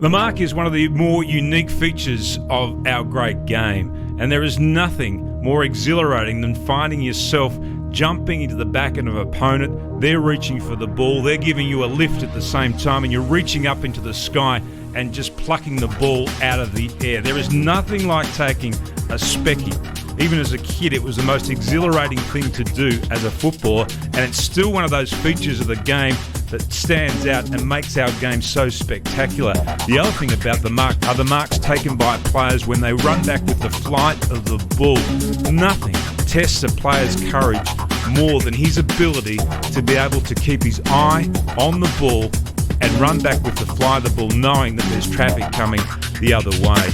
The mark is one of the more unique features of our great game, and there is nothing more exhilarating than finding yourself jumping into the back of an opponent. They're reaching for the ball, they're giving you a lift at the same time, and you're reaching up into the sky and just plucking the ball out of the air. There is nothing like taking a specky. Even as a kid, it was the most exhilarating thing to do as a footballer, and it's still one of those features of the game that stands out and makes our game so spectacular. The other thing about the mark are the marks taken by players when they run back with the flight of the ball. Nothing tests a player's courage more than his ability to be able to keep his eye on the ball and run back with the fly of the ball, knowing that there's traffic coming the other way.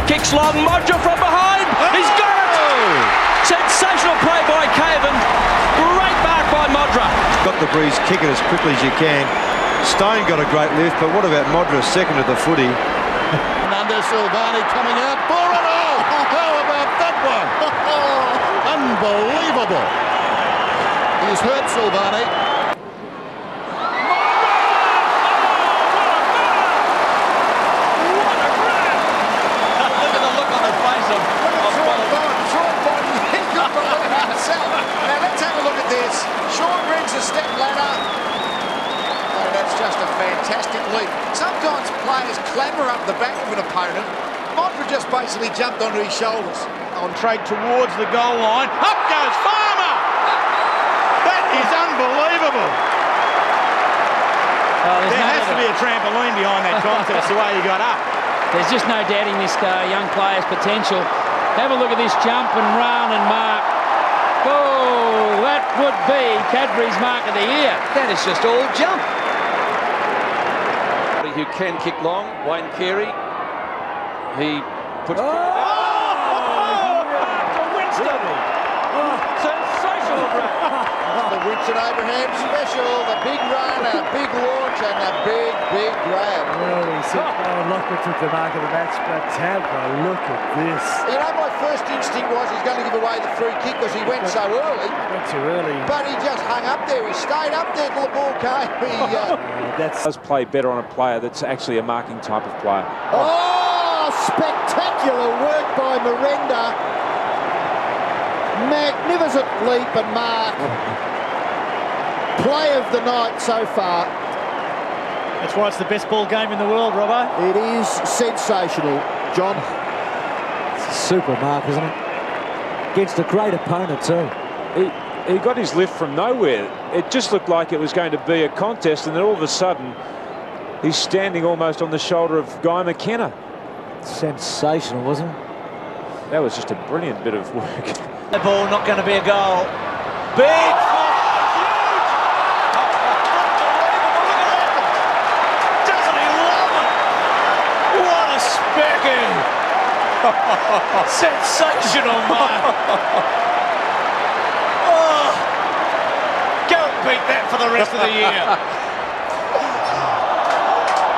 Kicks long, Modra from behind, he's got it! Sensational play by Cavan, great mark by Modra. Got the breeze, kick it as quickly as you can. Stone got a great lift, but what about Modra, second to the footy? Under Silvani coming out for it all! How about that one? Unbelievable! He's hurt Silvani. Now let's have a look at this. Sean brings a step ladder. Oh, that's just a fantastic leap. Sometimes players clamber up the back of an opponent. Modra just basically jumped onto his shoulders. On trade towards the goal line. Up goes Farmer! That is unbelievable. There has to be a trampoline behind that contest, the way he got up. There's just no doubting this young player's potential. Have a look at this jump and run and mark. Oh, that would be Cadbury's mark of the year. That is just all jump. Who can kick long, Wayne Carey. He puts... Sensational break. The Winston Abraham special, the big run, a big launch and a big grab. Well, he said Lockwood took the mark of the match, but have a look at this. You know, my first instinct was he's going to give away the free kick because he went so early. Went too early. But he just hung up there. He stayed up there till the ball came. That does play better on a player that's actually a marking type of player. Oh, spectacular work by Miranda. Magnificent leap and mark. Play of the night so far. That's why it's the best ball game in the world, Robbo. It is sensational, John. It's a super mark, isn't it? Against a great opponent too. He got his lift from nowhere. It just looked like it was going to be a contest, and then all of a sudden he's standing almost on the shoulder of Guy McKenna. Sensational, wasn't it? That was just a brilliant bit of work. The ball not going to be a goal. Big! Doesn't he love it? What a specking! Sensational mark! Oh, go and beat that for the rest of the year.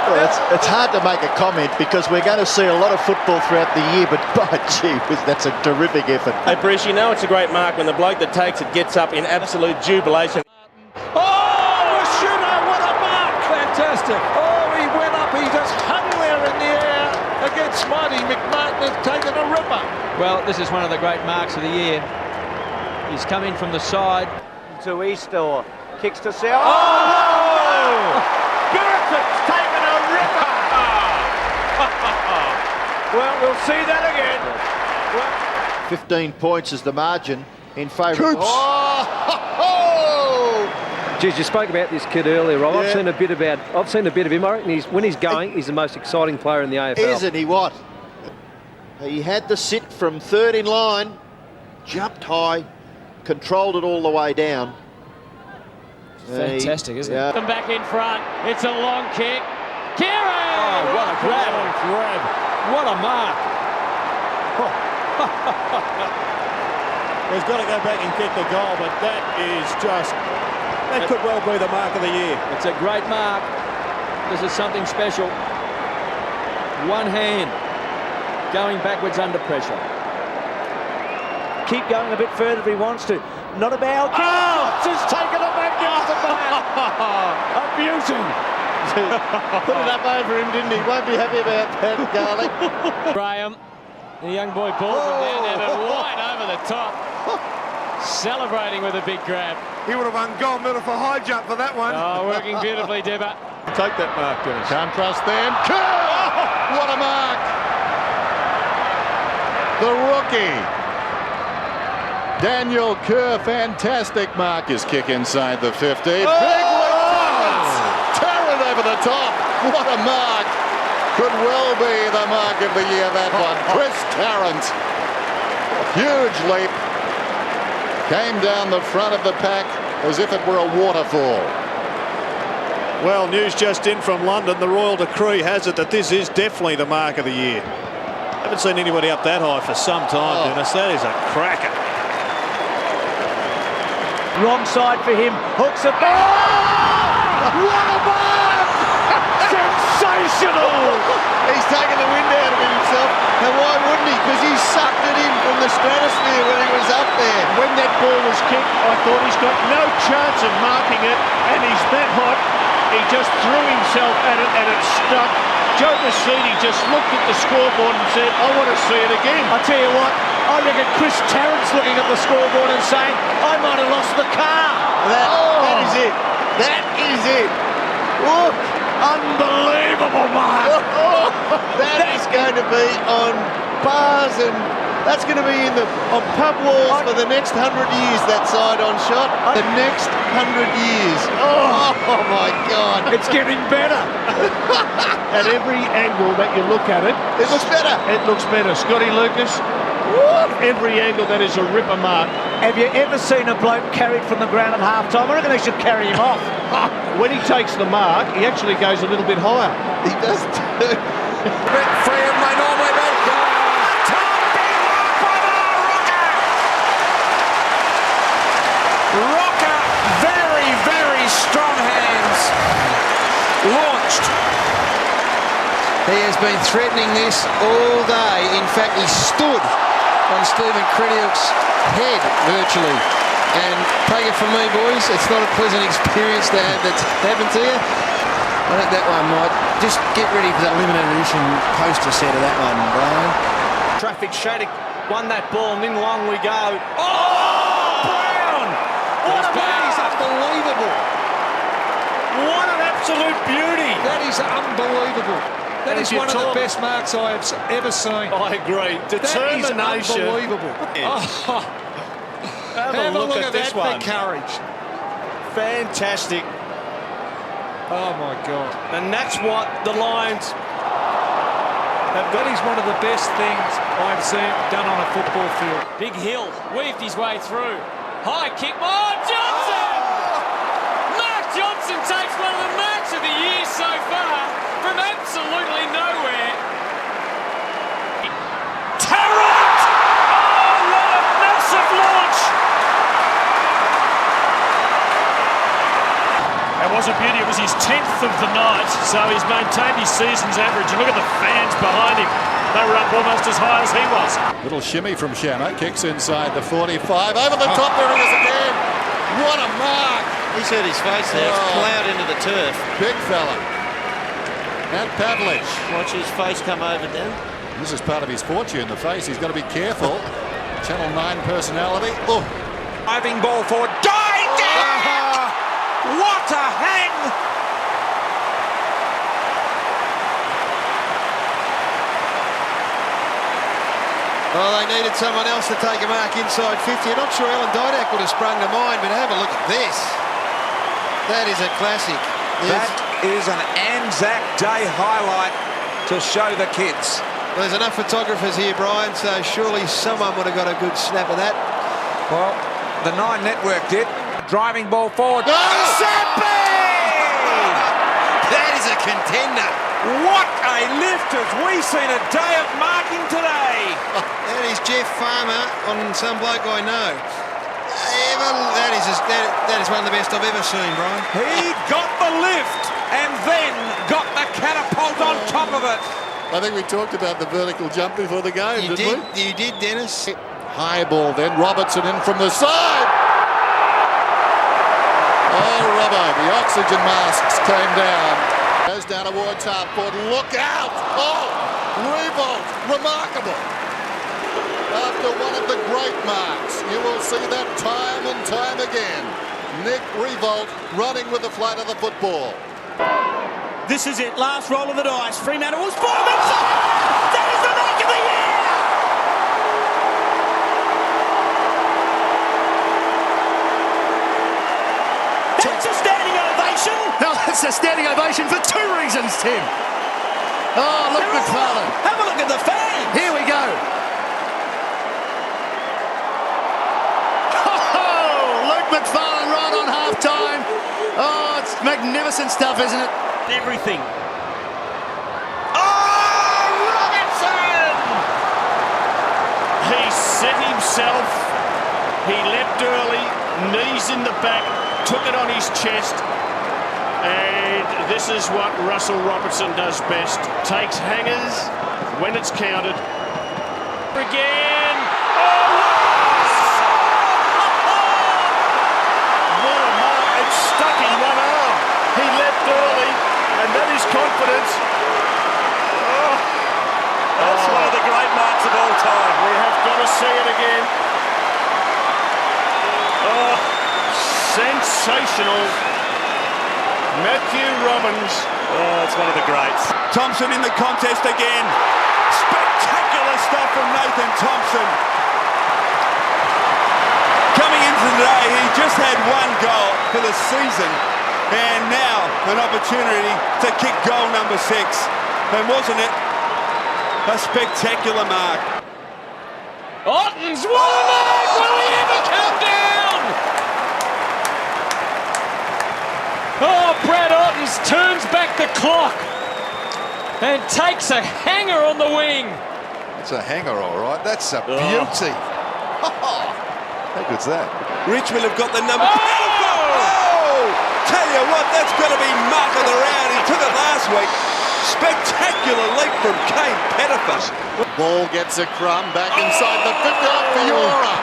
Well, it's hard to make a comment because we're going to see a lot of football throughout the year, but by gee, that's a terrific effort. Hey Bruce, you know it's a great mark when the bloke that takes it gets up in absolute jubilation. Oh, a shooter, what a mark! Fantastic. Oh, he went up, he just hung there in the air against Marty McMartin has taken a ripper. Well, this is one of the great marks of the year. He's come in from the side. To East or kicks to South. Oh! Burton's taken a ripper! Well, we'll see that again. Well, 15 points is the margin in favour of... Oh! Geez, you spoke about this kid earlier, Rob. Yeah. I've seen a bit of him. I reckon when he's going, he's the most exciting player in the AFL. Isn't he what? He had the sit from third in line, jumped high, controlled it all the way down. Fantastic, isn't it? Come back in front. It's a long kick. Carey! Oh, what a grab. What a mark. He's got to go back and kick the goal, but that could well be the mark of the year. It's a great mark. This is something special. One hand going backwards under pressure. Keep going a bit further if he wants to. Not a bow. Oh! Just taken a magnificent man. A beauty. Put it up over him, didn't he? Won't be happy about that, Garlic. Graham, the young boy pulls him down there, but wide over the top. Celebrating with a big grab. He would have won gold medal for high jump for that one. Oh, working beautifully, Debba. Take that mark, Dennis. Can't trust them. What a mark! The rookie. Daniel Kerr, fantastic mark. His kick inside the 50. Big leap. Tear it over the top. What a mark. Could well be the mark of the year, that one. Chris Tarrant. Huge leap. Came down the front of the pack as if it were a waterfall. Well, news just in from London. The royal decree has it that this is definitely the mark of the year. Haven't seen anybody up that high for some time, Dennis. That is a cracker. Wrong side for him. Hooks it back. What a mark! Sensational! He's taken the wind out of himself. Now why wouldn't he? Because he sucked it in from the stratosphere when he was up there. When that ball was kicked, I thought he's got no chance of marking it, and he's that hot. He just threw himself at it, and it stuck. Joe Massini just looked at the scoreboard and said, I want to see it again. I tell you what, I reckon Chris Tarrant's looking at the scoreboard and saying, I might have lost the car. That is it. That is it. Look. Unbelievable, Mark. That is going to be on bars, and that's going to be on pub walls for the next 100 years, that side-on shot. The next 100 years. Oh my God. It's getting better. At every angle that you look at it, It looks better. it looks better. Scotty Lucas, every angle that is a ripper mark. Have you ever seen a bloke carried from the ground at half-time? I reckon they should carry him off. When he takes the mark, he actually goes a little bit higher. He does too. Freedom may normally be. Rocker, very, very strong hands. Launched. He has been threatening this all day. In fact, he stood on Stephen Crediuk's head virtually. And take it from me, boys, it's not a pleasant experience to have that's happened to you. I think that one might just get ready for that limited edition poster set of that one, Brian. Traffic Shattuck won that ball, and in long we go. Brown! What a man! He's unbelievable. What an absolute beauty. That is unbelievable. That is one of the best marks I have ever seen. I agree. Determination. That is unbelievable. Have a look at this one. For courage. Fantastic. Oh my God. And that's what the Lions have got. That is one of the best things I've seen done on a football field. Big Hill weaved his way through. High kick. Oh, Johnson! Mark Johnson takes one of the marks of the year so far from absolutely nowhere. Tarrant! Oh, what a massive launch! It was a beauty. It was his 10th of the night, so he's maintained his season's average. And look at the fans behind him. They were up almost as high as he was. Little shimmy from Shammer. Kicks inside the 45. Over the top, there he is again. What a mark. He's hurt his face there. It's plowed into the turf. Big fella. And Pavlich. Watch his face come over now. This is part of his fortune, the face. He's got to be careful. Channel 9 personality. Oh. Diving ball forward. Dive down! What a hang! Well, they needed someone else to take a mark inside 50. I'm not sure Alan Didak would have sprung to mind, but have a look at this. That is a classic. That is an Anzac Day highlight to show the kids. Well, there's enough photographers here, Brian, so surely someone would have got a good snap of that. Well, the Nine Network did. Driving ball forward. Oh! That is a contender. What a lift as we've seen a day of marking today. That is Jeff Farmer on some bloke I know. That is one of the best I've ever seen, Brian. He got the lift and then got the catapult on top of it. I think we talked about the vertical jump before the game, You didn't we? You did, Dennis. High ball, then Robertson in from the side. Oh, Robbo, the oxygen masks came down. Goes down towards half forward. Look out! Oh, Revolt, remarkable. After one of the great marks, you will see that time and time again. Nick Revolt running with the flight of the football. This is it, last roll of the dice. Fremantle will spoil themselves. That is the mark of the year! That's a standing ovation. No, that's a standing ovation for two reasons, Tim. Oh, look, McFarlane. Have a look at the fan. Here we go. Oh, Luke McFarlane right on half-time. Oh, it's magnificent stuff, isn't it? Everything. Oh, Robinson! He set himself. He leapt early, knees in the back, took it on his chest. And this is what Russell Robertson does best. Takes hangers when it's counted. Again. Oh! It's stuck in one arm. He leapt early, and that is confidence. Oh. That's one of the great marks of all time. We have got to see it again. Oh, sensational. Matthew Robbins. Oh, it's one of the greats. Thompson in the contest again. Spectacular stuff from Nathan Thompson. Coming into today, he just had one goal for the season, and now an opportunity to kick goal number 6. And wasn't it a spectacular mark? Ottens, what a mark! Will he ever come down? Oh, Brad Ottens turns back the clock and takes a hanger on the wing. It's a hanger, all right. That's a beauty. How good's that? Richmond have got the number. Oh! Tell you what, that's going to be mark of the round. He took it last week. Spectacular leap from Kane Pettifer. Ball gets a crumb back inside the 50 off Fiora.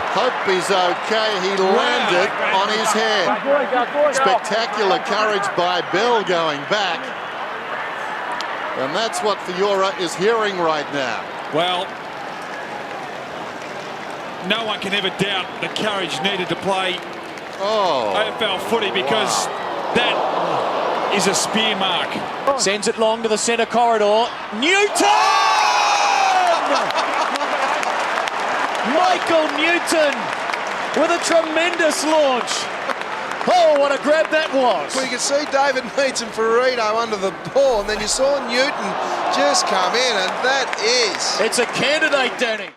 Hope he's okay. He landed on his head. Spectacular courage by Bell going back. And that's what Fiora is hearing right now. Well, no one can ever doubt the courage needed to play AFL footy, because that is a spear mark. Sends it long to the centre corridor. Newton! Michael Newton with a tremendous launch. Oh, what a grab that was. Well, you can see David Meads and Ferrito under the ball, and then you saw Newton just come in, and that is... It's a candidate, Danny.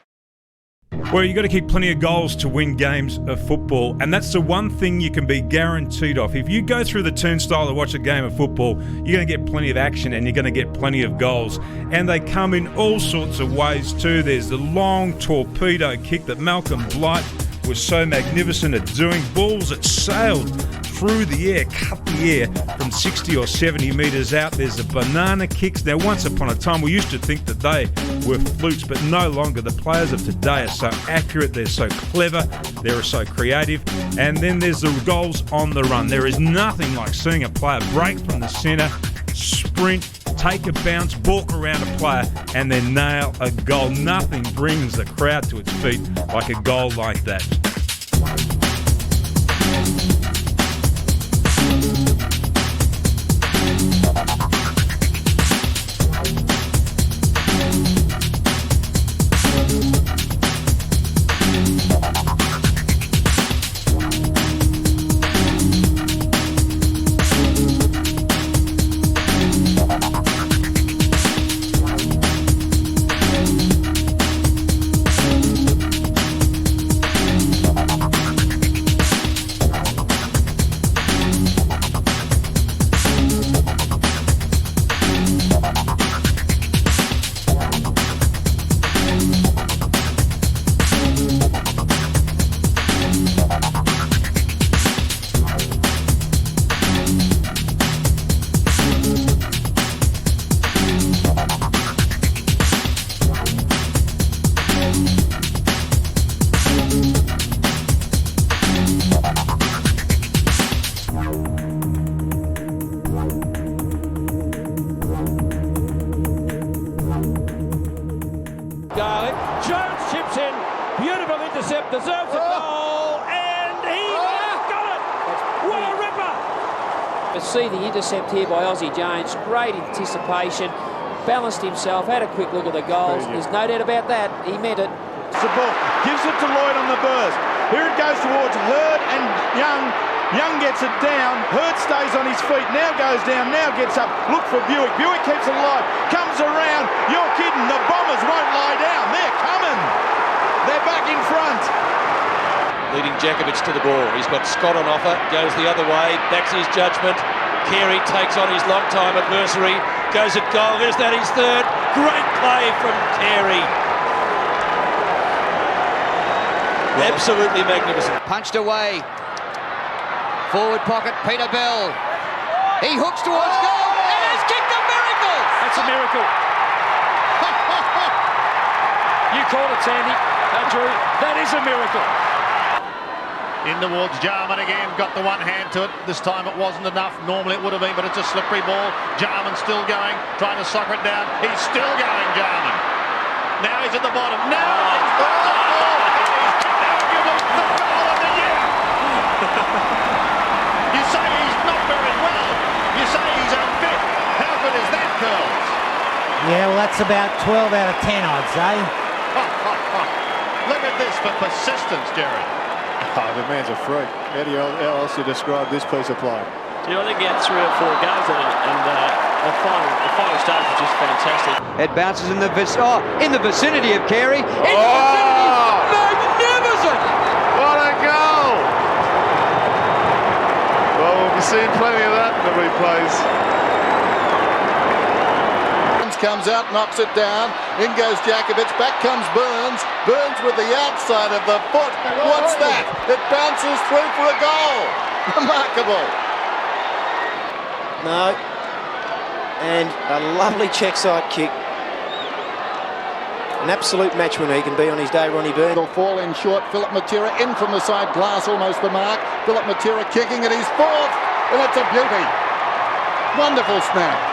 Well, you've got to keep plenty of goals to win games of football, and that's the one thing you can be guaranteed of. If you go through the turnstile to watch a game of football, you're going to get plenty of action and you're going to get plenty of goals. And they come in all sorts of ways too. There's the long torpedo kick that Malcolm Blight was so magnificent at doing. Balls that sailed through the air, cut the air from 60 or 70 metres out. There's the banana kicks. Now, once upon a time, we used to think that they were flukes, but no longer. The players of today are so accurate, they're so clever, they're so creative. And then there's the goals on the run. There is nothing like seeing a player break from the centre, sprint, take a bounce, walk around a player, and then nail a goal. Nothing brings the crowd to its feet like a goal like that. intercept deserves a goal, and he got it! What a ripper! But see the intercept here by Aussie Jones, great anticipation, balanced himself, had a quick look at the goals. There's no doubt about that, he meant it. The ball gives it to Lloyd on the burst. Here it goes towards Hurd and Young. Young gets it down. Hurd stays on his feet. Now goes down. Now gets up. Look for Buick. Buick keeps it alive. Comes around. You're kidding. The Bombers won't lie down. They're coming. They're back in front. Leading Jakovic to the ball. He's got Scott on offer. Goes the other way. Backs his judgment. Carey takes on his long-time adversary. Goes at goal. Is that his third? Great play from Carey. Absolutely magnificent. Punched away. Forward pocket, Peter Bell. He hooks towards goal and has kicked a miracle. That's a miracle. You called it, Sandy. Drew, that is a miracle. In towards Jarman again, got the one hand to it. This time it wasn't enough. Normally it would have been, but it's a slippery ball. Jarman still going, trying to soccer it down. He's still going, Jarman. Now he's at the bottom. Now he's the goal of the year. You say he's not very well. You say he's unfit. How good is that, Curls? Yeah, well, that's about 12 out of 10, I'd say. Look at this for persistence, Jerry. Oh, the man's a freak. How else do you describe this piece of play? Yeah, I think he had 3 or 4 goals in it, and the final stage was just fantastic. It bounces in the vicinity of Carey. In the vicinity! Magnificent! What a goal! Well, we'll be seeing plenty of that in the replays. Comes out, knocks it down. In goes Jakovic. Back comes Burns. Burns with the outside of the foot. What's that? It bounces through for a goal. Remarkable. No. And a lovely check side kick. An absolute match winner he can be on his day, Ronnie Burns. It'll fall in short. Philip Matera in from the side. Glass almost the mark. Philip Matera kicking at his fourth. And it's a beauty. Wonderful snap.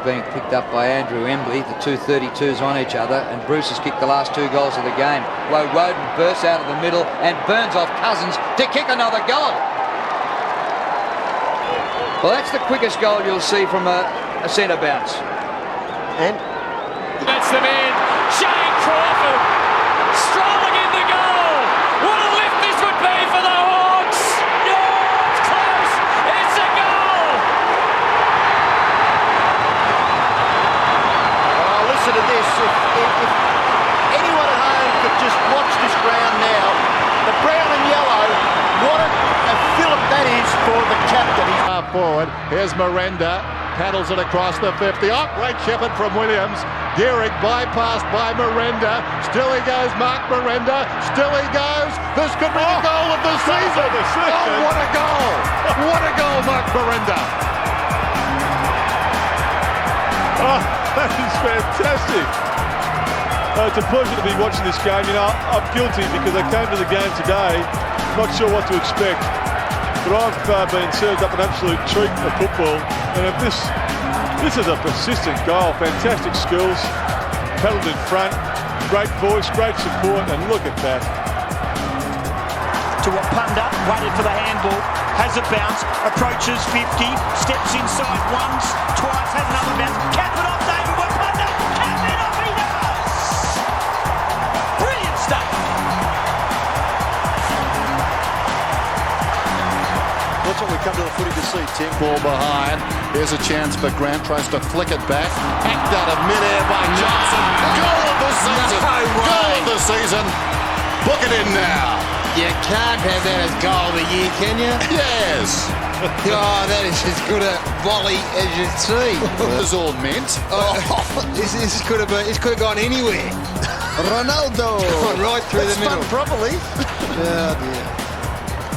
Being picked up by Andrew Embley, the two 32s on each other, and Bruce has kicked the last 2 goals of the game. Woden bursts out of the middle and burns off Cousins to kick another goal. Well, that's the quickest goal you'll see from a centre bounce. And that's the man, Shane Crawford, strolling in the goal. What a lift this would be for the Hawks. No, it's close. It's a goal. Listen to this. If anyone at home could just watch this ground now, the brown and yellow, what a fillip that is for the captain. He's forward. Here's Miranda. Paddles it across the 50. Oh, great shepherd from Williams. Gehrig bypassed by Miranda. Still he goes, Mark Miranda. Still he goes. This could be the goal of the season. Oh, what a goal. What a goal, Mark Miranda. Oh, that is fantastic. It's a pleasure to be watching this game. You know, I'm guilty because I came to the game today not sure what to expect. But I've been served up an absolute treat of football. And if this is a persistent goal, fantastic skills, paddled in front, great voice, great support, and look at that. To Wapunda, waited for the handball, has a bounce, approaches 50, steps inside once, twice, has another bounce, cap it off David Wapunda, cap it off, he does! Brilliant stuff! That's what we come to the footy to see, Tim. Ball behind. There's a chance for Grant. Tries to flick it back. Hacked out of midair by Johnson. Goal of the season. Goal of the season. Book it in now. You can't have that as goal of the year, can you? Yes. Oh, that is as good a volley as you'd see. What was all meant? Oh, this could have gone anywhere. Ronaldo. Gone right through the middle. Spun properly. Oh, dear.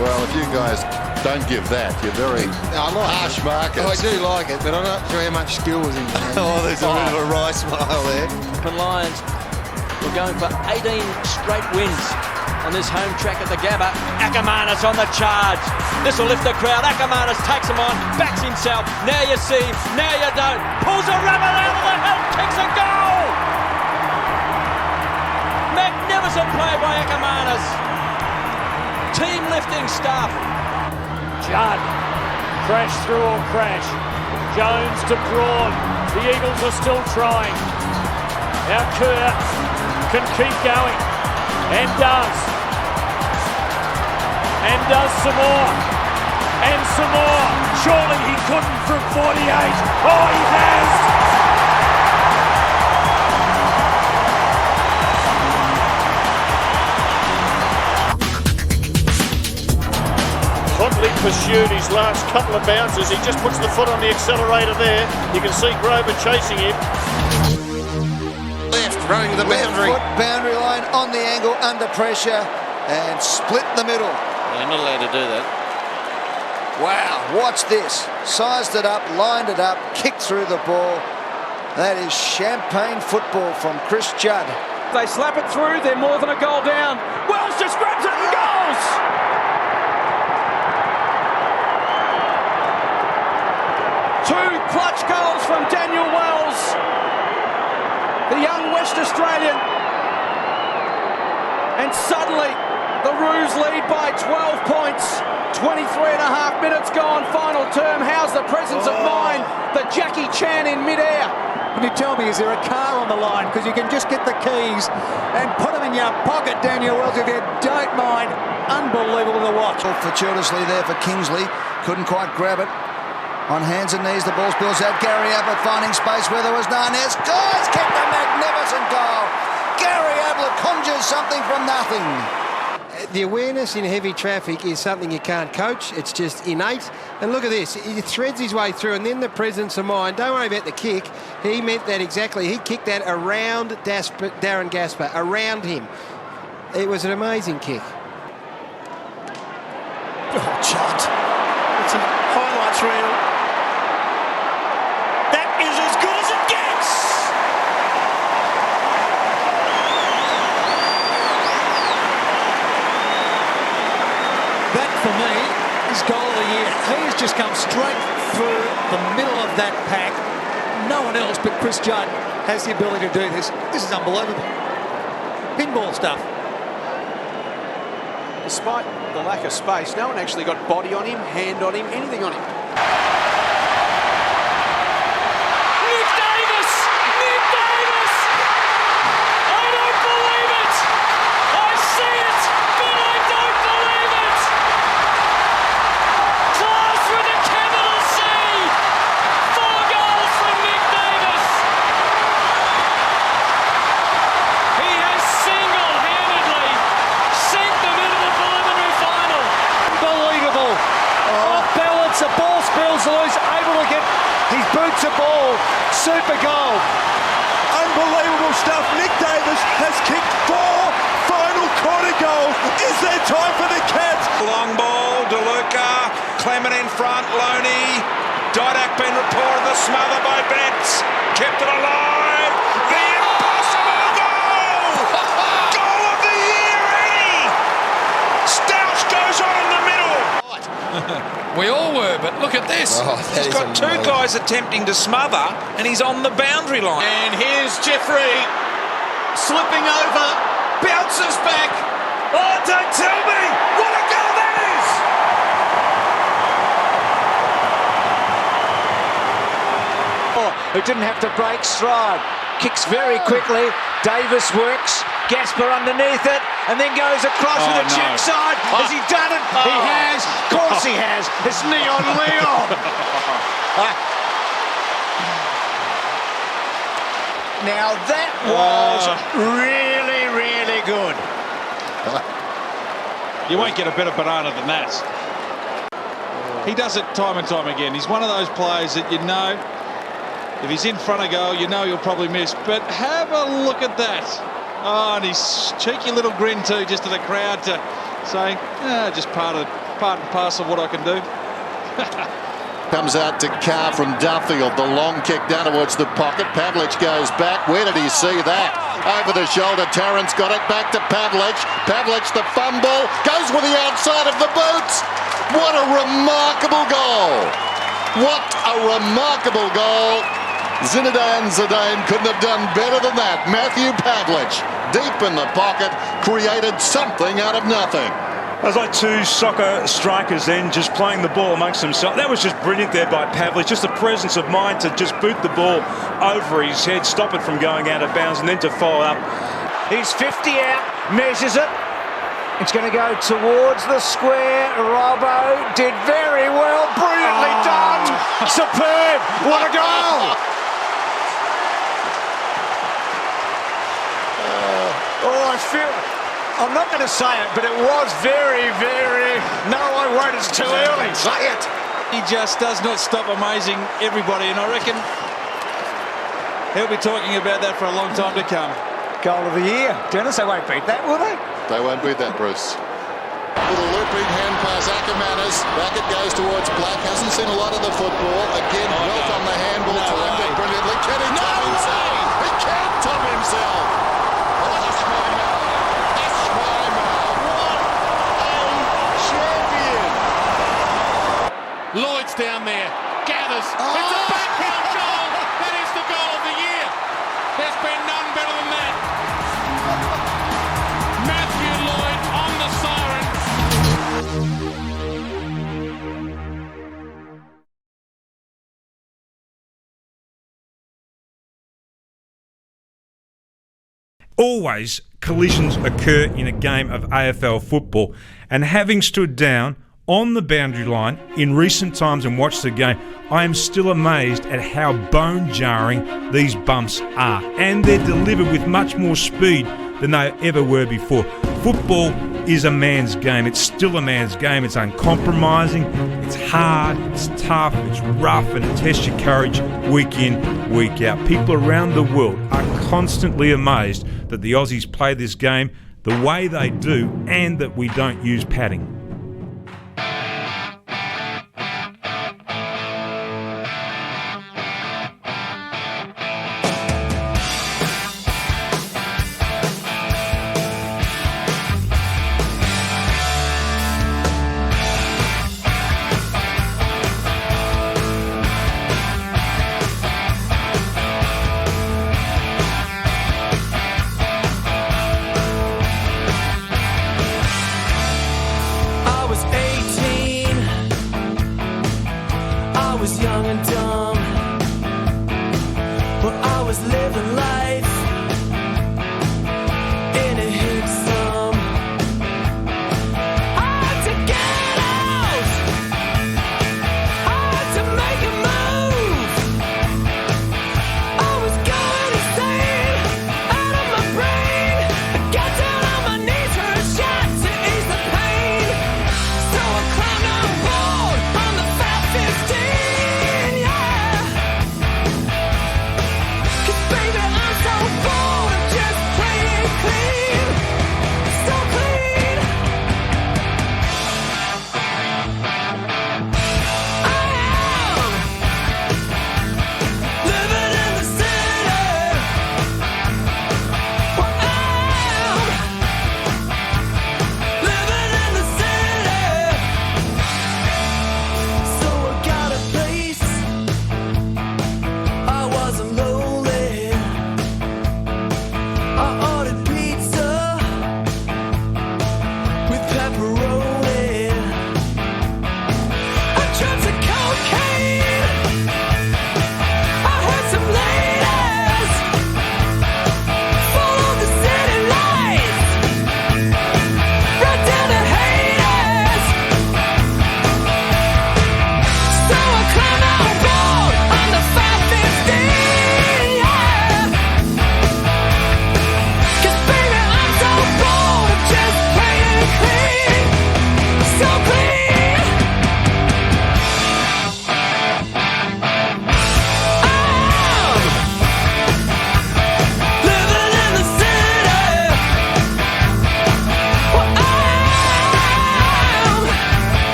Well, if you guys don't give that, you're very harsh markers. I do like it, but I'm not sure how much skill was in there. Oh, there's a bit of a wry smile there. The Lions were going for 18 straight wins on this home track at the Gabba. Ackermanis on the charge. This will lift the crowd. Ackermanis takes him on, backs himself. Now you see him, now you don't. Pulls a rubber out of the help, kicks a goal. Magnificent Excellent play by Akamanas. Team lifting stuff. Judd, crash through or crash. Jones to Braun. The Eagles are still trying. Now Kerr can keep going. And does. And does some more. And some more. Surely he couldn't from 48. Oh, he has. Hotly pursued his last couple of bounces. He just puts the foot on the accelerator there. You can see Grover chasing him. Left, running the boundary. Left foot, boundary line, on the angle, under pressure, and split the middle. They're not allowed to do that. Wow, watch this. Sized it up, lined it up, kicked through the ball. That is champagne football from Chris Judd. They slap it through, they're more than a goal down. Wells just grabs it and goes! Two clutch goals from Daniel Wells, the young West Australian. And suddenly, the Roos lead by 12 points. 23 and a half minutes gone, final term. How's the presence of mind? The Jackie Chan in midair. Can you tell me, is there a car on the line? Because you can just get the keys and put them in your pocket, Daniel Wells, if you don't mind. Unbelievable to watch. Fortuitously there for Kingsley. Couldn't quite grab it. On hands and knees, the ball spills out. Gary Ablett finding space where there was none. There scores, kicked a magnificent goal. Gary Ablett conjures something from nothing. The awareness in heavy traffic is something you can't coach. It's just innate. And look at this. He threads his way through, and then the presence of mind. Don't worry about the kick. He meant that exactly. He kicked that around Darren Gaspar, around him. It was an amazing kick. Oh, Judd. It's a highlights reel. That is as good as it gets. That, for me, is goal of the year. He has just come straight through the middle of that pack. No one else but Chris Judd has the ability to do this. This is unbelievable. Pinball stuff. Despite the lack of space, no one actually got body on him, hand on him, anything on him. Nick Davis! Nick Davis! I don't believe it! I see it, but I don't believe it! Class with a capital C! 4 goals from Nick Davis! He has single-handedly sent them into the preliminary final. Unbelievable. Off balance, the ball spills loose, able to get his boots a ball. Super goal. Unbelievable stuff. Nick Davis has kicked 4 final quarter goals. Is there time for the Cats? Long ball, DeLuca, Clement in front, Loney. Didak been reported the smother by Betts. Kept it alive. The impossible goal! Goal of the year, Eddie! Stouch goes on in the middle. We all were, but look at this. He's got 2 guys attempting to smother, and he's on the boundary line. And here's Jeffrey slipping over, bounces back. Oh, don't tell me! What a goal that is! Who didn't have to break stride. Kicks very quickly. Davis works. Gaspar underneath it, and then goes across with a check side. Has he done it? He has. Of course he has. It's Neon Leon. Now that was really, really good. You won't get a better banana than that. He does it time and time again. He's one of those players that you know, if he's in front of goal, you know he'll probably miss. But have a look at that. Oh, and his cheeky little grin too, just to the crowd to say, just part and parcel of what I can do. Comes out to Carr from Duffield. The long kick down towards the pocket. Pavlich goes back. Where did he see that? Over the shoulder. Tarrant's got it back to Pavlich. Pavlich the fumble. Goes with the outside of the boots. What a remarkable goal. What a remarkable goal. Zinedine Zidane couldn't have done better than that. Matthew Pavlich deep in the pocket, created something out of nothing. There's like two soccer strikers then just playing the ball amongst themselves. That was just brilliant there by Pavlich. Just the presence of mind to just boot the ball over his head, stop it from going out of bounds, and then to follow up. He's 50 out, measures it. It's going to go towards the square. Robbo did very well. Brilliantly done. Superb. What a goal. I feel... I'm not going to say it, but it was very, very... No, I won't. It's too early. Say it. He just does not stop amazing everybody, and I reckon he'll be talking about that for a long time to come. Goal of the year. Dennis, they won't beat that, will they? They won't beat that, Bruce. Little looping hand pass, Ackermanis. Back it goes towards Black. Hasn't seen a lot of the football. Again, Wealth on the handball. Timed it brilliantly. Can he top himself? He can't top himself. Lloyd's down there, gathers, it's a backhand goal, that is the goal of the year. There's been none better than that. Matthew Lloyd on the siren. Always collisions occur in a game of AFL football, and having stood down on the boundary line in recent times and watched the game, I am still amazed at how bone-jarring these bumps are, and they're delivered with much more speed than they ever were before. Football is a man's game. It's still a man's game. It's uncompromising, it's hard, it's tough, it's rough, and it tests your courage week in, week out. People around the world are constantly amazed that the Aussies play this game the way they do and that we don't use padding.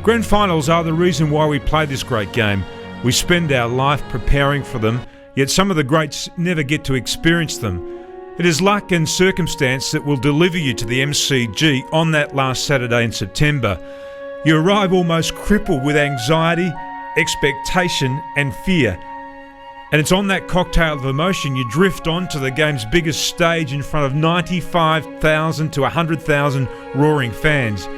Grand finals are the reason why we play this great game. We spend our life preparing for them, yet some of the greats never get to experience them. It is luck and circumstance that will deliver you to the MCG on that last Saturday in September. You arrive almost crippled with anxiety, expectation and fear. And it's on that cocktail of emotion you drift onto the game's biggest stage in front of 95,000 to 100,000 roaring fans.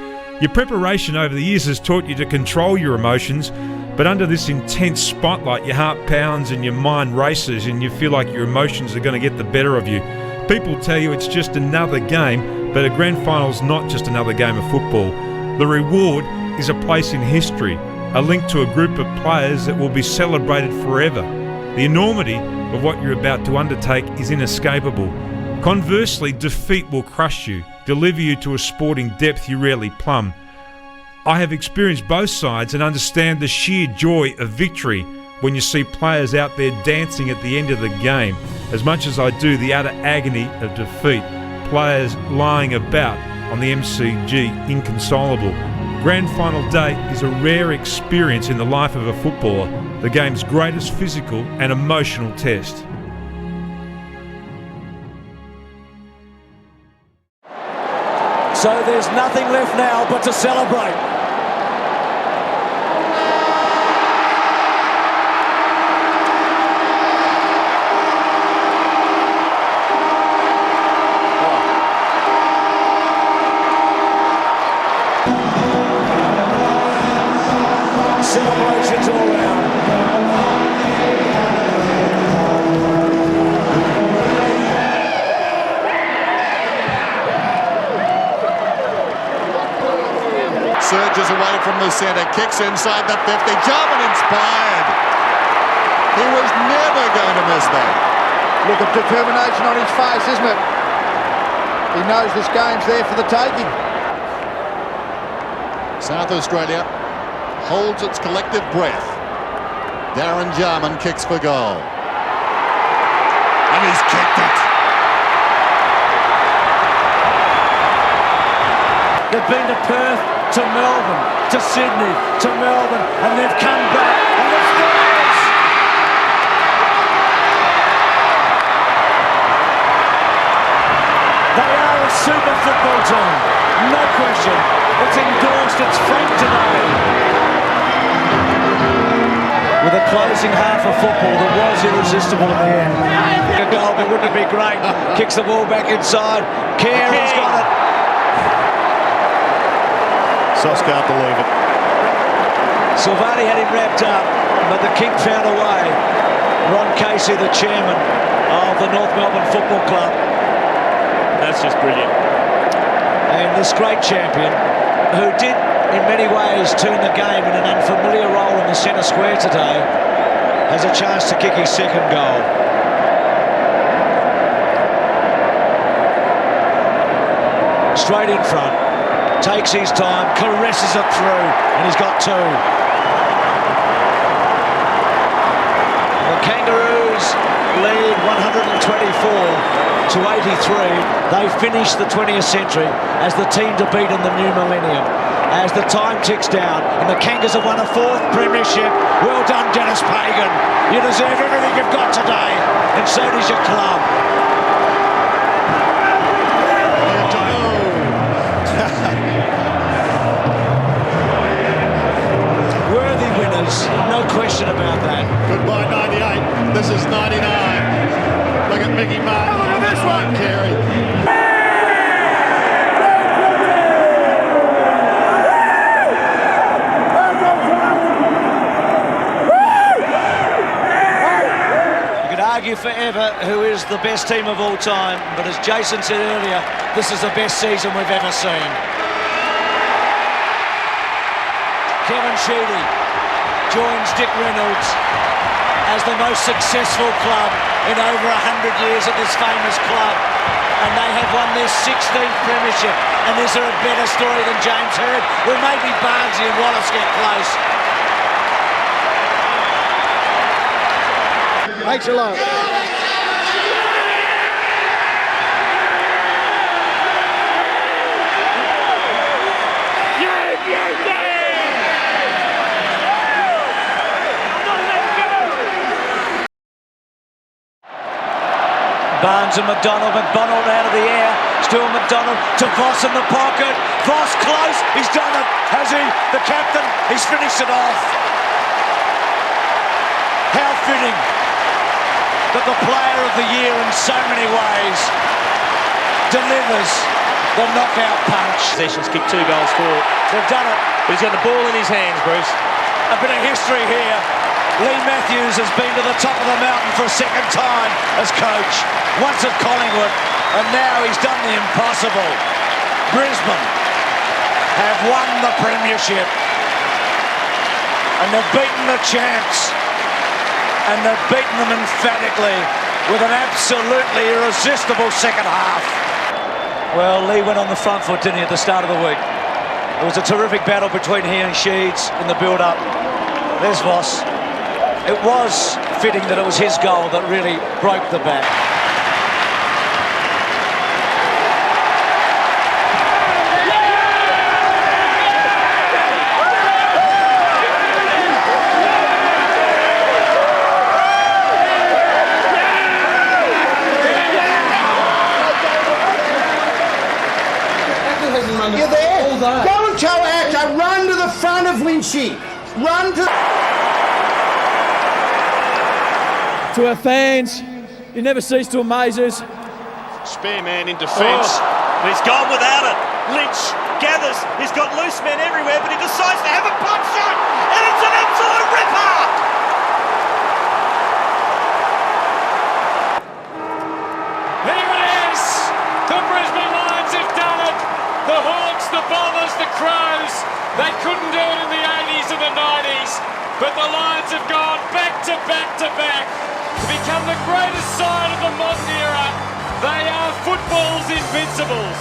Your preparation over the years has taught you to control your emotions, but under this intense spotlight your heart pounds and your mind races and you feel like your emotions are going to get the better of you. People tell you it's just another game, but a grand final's not just another game of football. The reward is a place in history, a link to a group of players that will be celebrated forever. The enormity of what you're about to undertake is inescapable. Conversely, defeat will crush you, deliver you to a sporting depth you rarely plumb. I have experienced both sides and understand the sheer joy of victory when you see players out there dancing at the end of the game, as much as I do the utter agony of defeat, players lying about on the MCG inconsolable. Grand final day is a rare experience in the life of a footballer, the game's greatest physical and emotional test. So there's nothing left now but to celebrate. Celebrations all around. Surges away from the centre, kicks inside the 50. Jarman inspired. He was never going to miss that. Look of determination on his face, isn't it? He knows this game's there for the taking. South Australia holds its collective breath. Darren Jarman kicks for goal. And he's kicked it. They've been to Perth, to Melbourne, to Sydney, to Melbourne, and they've come back. And it's theirs! They are a super football team, no question. It's endorsed its fate today. With a closing half of football that was irresistible in the end. A goal, but wouldn't it be great? Kicks the ball back inside. Carey's got it. Sos can't believe it. Silvani had him wrapped up, but the King found a way. Ron Casey, the chairman of the North Melbourne Football Club. That's just brilliant. And this great champion, who did in many ways turn the game in an unfamiliar role in the centre square today, has a chance to kick his second goal. Straight in front, takes his time, caresses it through, and he's got two. The Kangaroos lead 124 to 83. They finish the 20th century as the team to beat in the new millennium. As the time ticks down, and the Kangas have won a fourth premiership. Well done, Dennis Pagan. You deserve everything you've got today, and so does your club. Worthy winners, no question about that. Goodbye 98. This is 99. Look at Mickey Martin. Look at this one, Carey. Argue forever who is the best team of all time, but as Jason said earlier, this is the best season we've ever seen. Kevin Sheedy joins Dick Reynolds as the most successful club in over 100 years at this famous club, and they have won their 16th premiership. And is there a better story than James Heard? Well, maybe Barnesy and Wallace get close. Makes a low. Barnes and McDonald out of the air. Still McDonald to Voss in the pocket. Voss close. He's done it. Has he? The captain. He's finished it off. How fitting that the player of the year in so many ways delivers the knockout punch. Possessions kicked 2 goals for. They've done it. But he's got the ball in his hands, Bruce. A bit of history here. Lee Matthews has been to the top of the mountain for a second time as coach. Once at Collingwood, and now he's done the impossible. Brisbane have won the premiership, and they've beaten the champs, and they've beaten them emphatically with an absolutely irresistible second half. Well, Lee went on the front foot, didn't he, at the start of the week? It was a terrific battle between he and Sheeds in the build-up. There's Voss. It was fitting that it was his goal that really broke the back. You're there? Go and tell Asher, run to the front of Lynchy. Run to... To our fans, you never cease to amaze us. Spare man in defence. He's gone without it. Lynch gathers. He's got loose men everywhere, but he decides to have a punch shot, and it's an absolute ripper. There it is. The Brisbane Lions have done it. The Hawks, the Bombers, the Crows. They couldn't do it in the 80s and the 90s, but the Lions have gone back to back to back to become the greatest side of the modern era. They are football's invincibles.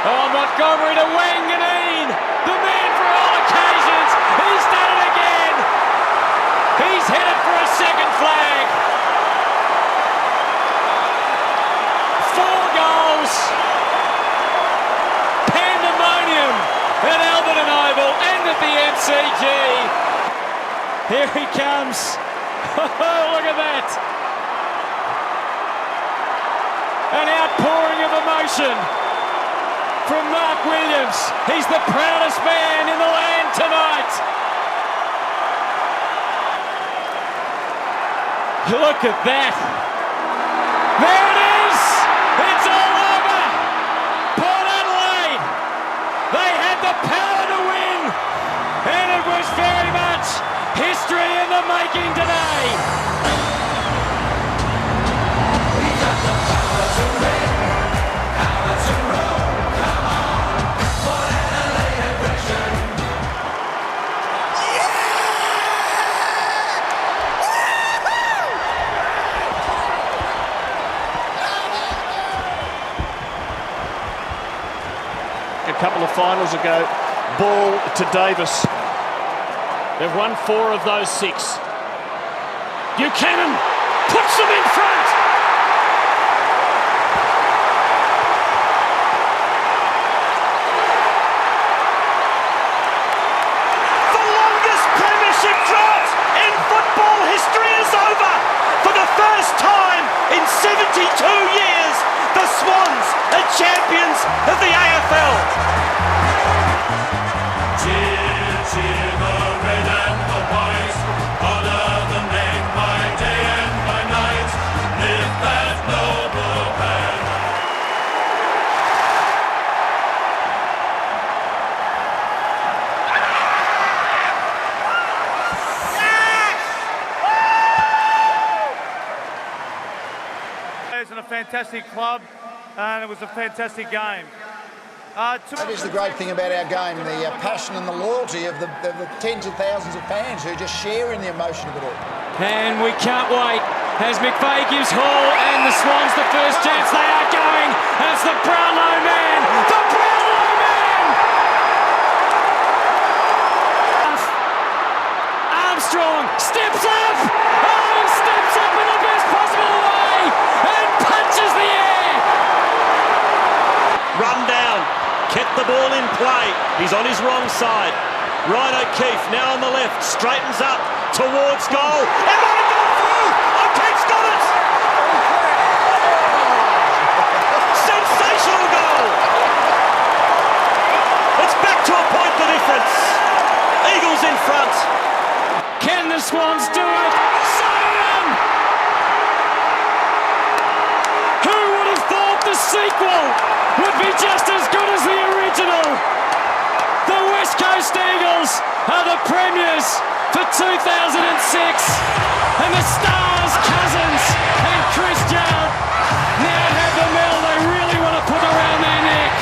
Oh, Montgomery to Wanganeen, the man for all occasions. He's done it again. He's headed for a second flag. 4 goals. Pandemonium at Alberton Oval and at the MCG. Here he comes. Oh, look at that. An outpouring of emotion from Mark Williams. He's the proudest man in the land tonight. Look at that. There it is. It's all over. Port Adelaide. They had the power to win. And it was very much history in the making today. We got the power to win. Power to roll. A couple of finals ago, ball to Davis. They've won 4 of those 6. Buchanan puts them in front. The longest premiership drought in football history is over. For the first time in 72 years, the Swans are champions of the AFL. Cheer, cheer the red and the white. Honour the name by day and by night. Lift that noble banner. It's a fantastic club, and it was a fantastic game. That is the great thing about our game, the passion and the loyalty of the tens of thousands of fans who just share in the emotion of it all. And we can't wait as McVeigh gives Hall and the Swans the first chance. They are going. That's the Brownlow man. The Brownlow man! Armstrong steps up. Oh, steps up in the best possible way. play. He's on his wrong side. Ryan O'Keefe now on the left, straightens up towards goal. And might have gone through! O'Keefe's got it! Sensational goal! It's back to a point the difference. Eagles in front. Can the Swans do it? Siren! Who would have thought the sequel would be just as good as the original? The West Coast Eagles are the premiers for 2006, and the Stars, Cousins and Chris Judd now have the medal they really want to put around their neck.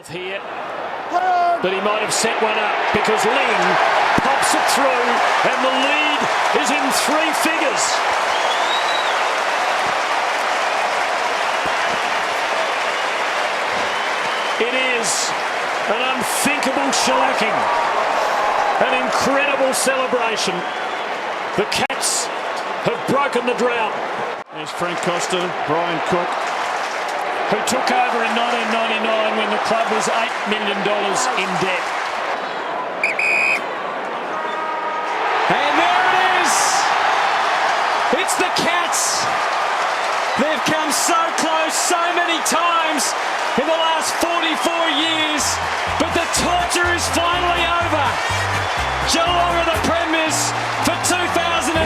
Here, but he might have set one up because Ling pops it through and the lead is in 3 figures. It is an unthinkable shellacking, an incredible celebration. The Cats have broken the drought. There's Frank Costa, Brian Cook, who took over in 1999 when the club was $8 million in debt. And there it is! It's the Cats! They've come so close so many times in the last 44 years, but the torture is finally over. Geelong are the premiers for 2007.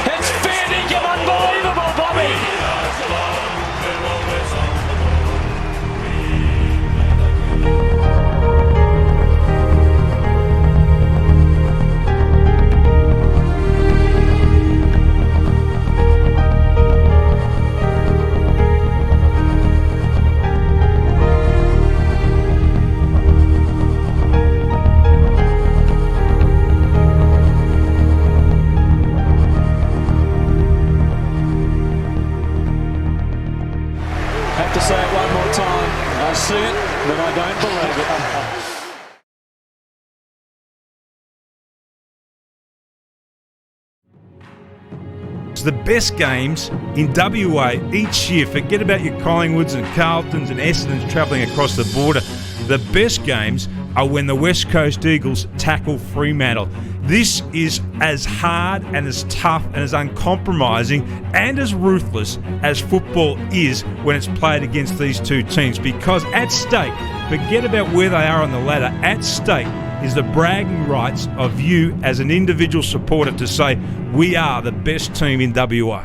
It's fair dinkum unbelievable, Bobby! To say it one more time. I see it, but I don't believe it. It's the best games in WA each year. Forget about your Collingwoods and Carltons and Essendons travelling across the border. The best games are when the West Coast Eagles tackle Fremantle. This is as hard and as tough and as uncompromising and as ruthless as football is when it's played against these two teams, because at stake, forget about where they are on the ladder, at stake is the bragging rights of you as an individual supporter to say, we are the best team in WA.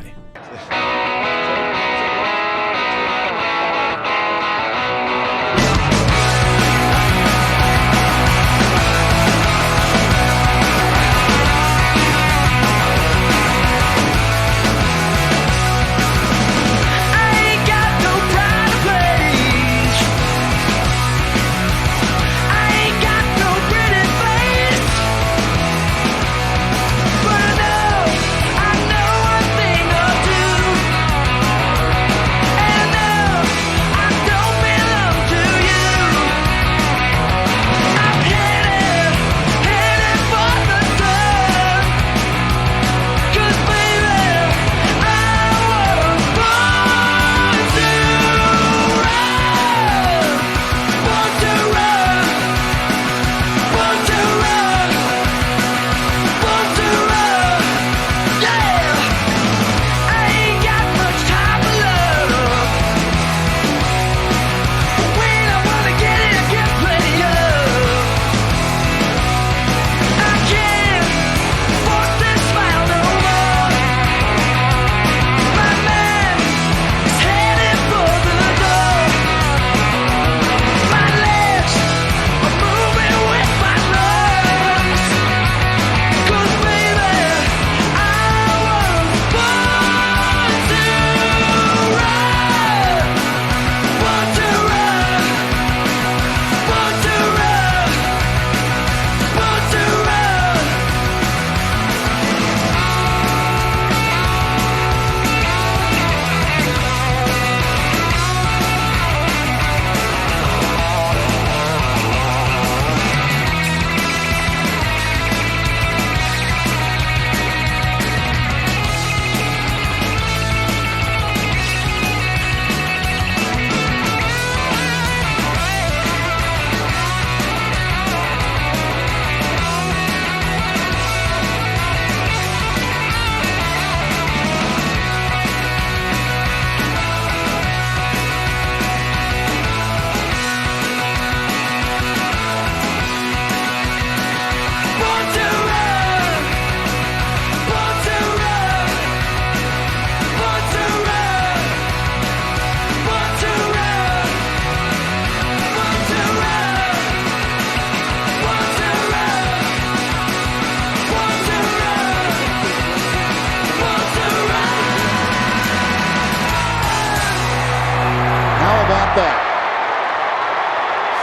I know one thing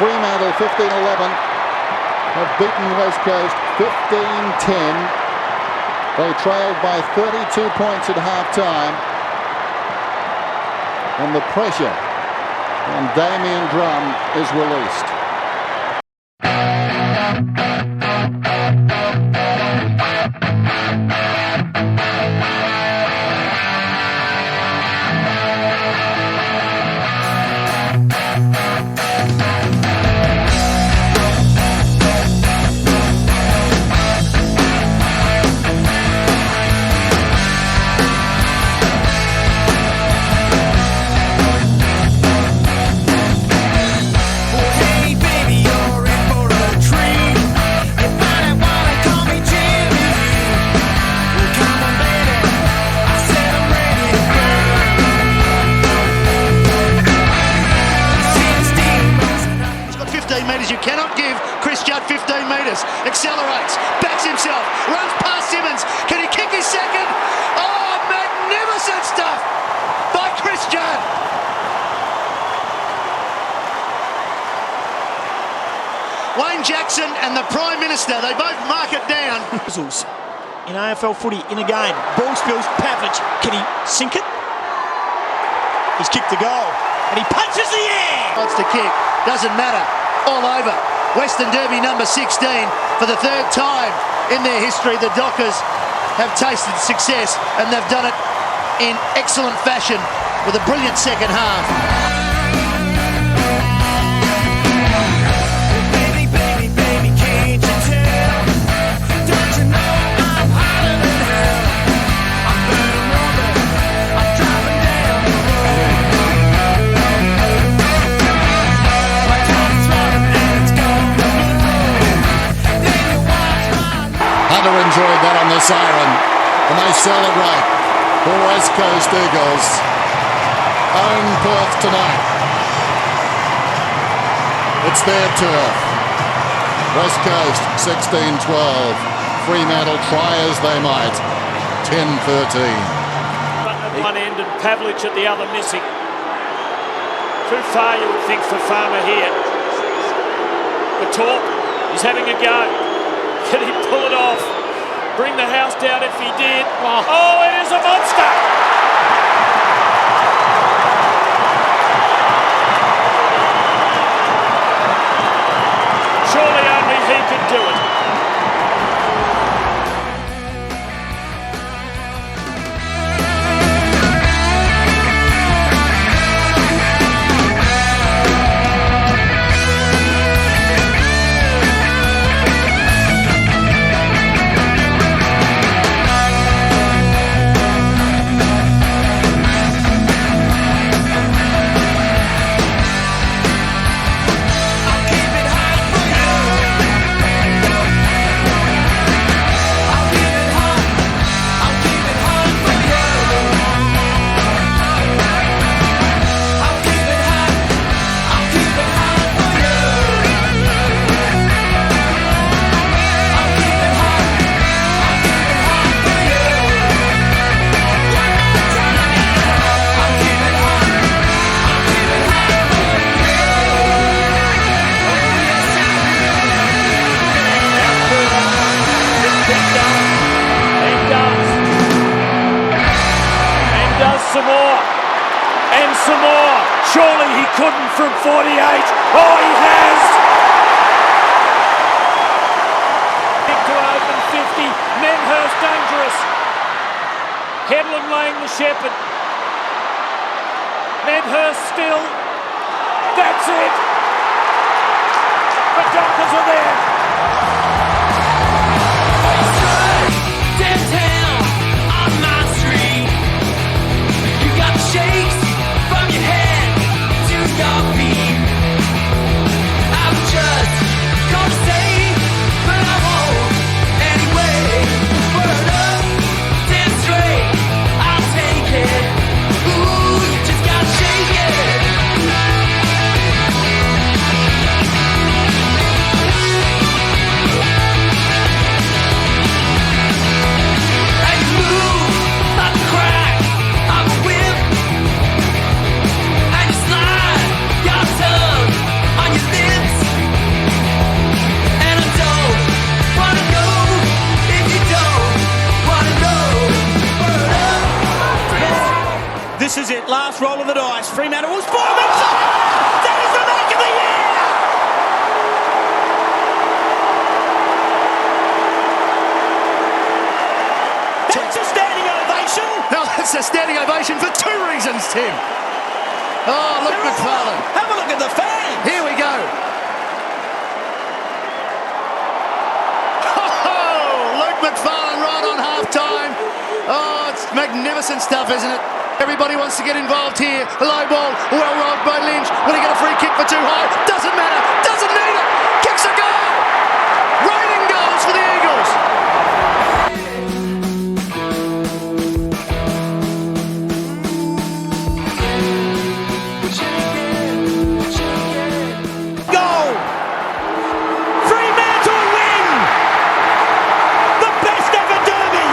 Fremantle 15-11 have beaten West Coast 15-10. They trailed by 32 points at half-time. And the pressure on Damien Drum is released. You cannot give Chris Judd 15 metres. Accelerates, backs himself, runs past Simmons. Can he kick his second? Oh, magnificent stuff by Chris Judd. Wayne Jackson and the Prime Minister, they both mark it down. In AFL footy, in a game, ball spills, Pavlich, can he sink it? He's kicked the goal, and he punches the air! Wants to kick, doesn't matter. All over. Western Derby number 16. For the third time in their history, the Dockers have tasted success, and they've done it in excellent fashion with a brilliant second half. Enjoyed that on the siren, and they celebrate. The West Coast Eagles own Perth tonight. It's their turf. West Coast 16-12. Fremantle try as they might. 10-13. At one end and Pavlich at the other missing. Too far, you would think, for Farmer here. The talk, he's having a go. Can he pull it off? Bring the house down if he did. Oh, it is a monster! Surely only he could do it. Some more, and some more. Surely he couldn't from 48. Oh, he has! To an open 50. Medhurst dangerous. Headland laying the shepherd. Medhurst still. That's it. The Dockers are there. Downtown on my street. Shakes from your head to your feet. I'm just gonna say, but I won't anyway. Word up, stand straight, I'll take it. Ooh, you just gotta shake it. last roll of the dice. Fremantle will spoil it. That is the mark of the year! That's a standing ovation. No, that's a standing ovation for two reasons, Tim. Oh, look, McFarlane. Have a look at the fans. Here we go. Oh, Luke McFarlane right on half-time. Oh, it's magnificent stuff, isn't it? Everybody wants to get involved here. Low ball, well rolled by Lynch. Will he get a free kick for too high? Doesn't matter. Doesn't need it. Kicks a goal. Raining goals for the Eagles. Goal. Fremantle win. The best ever derby.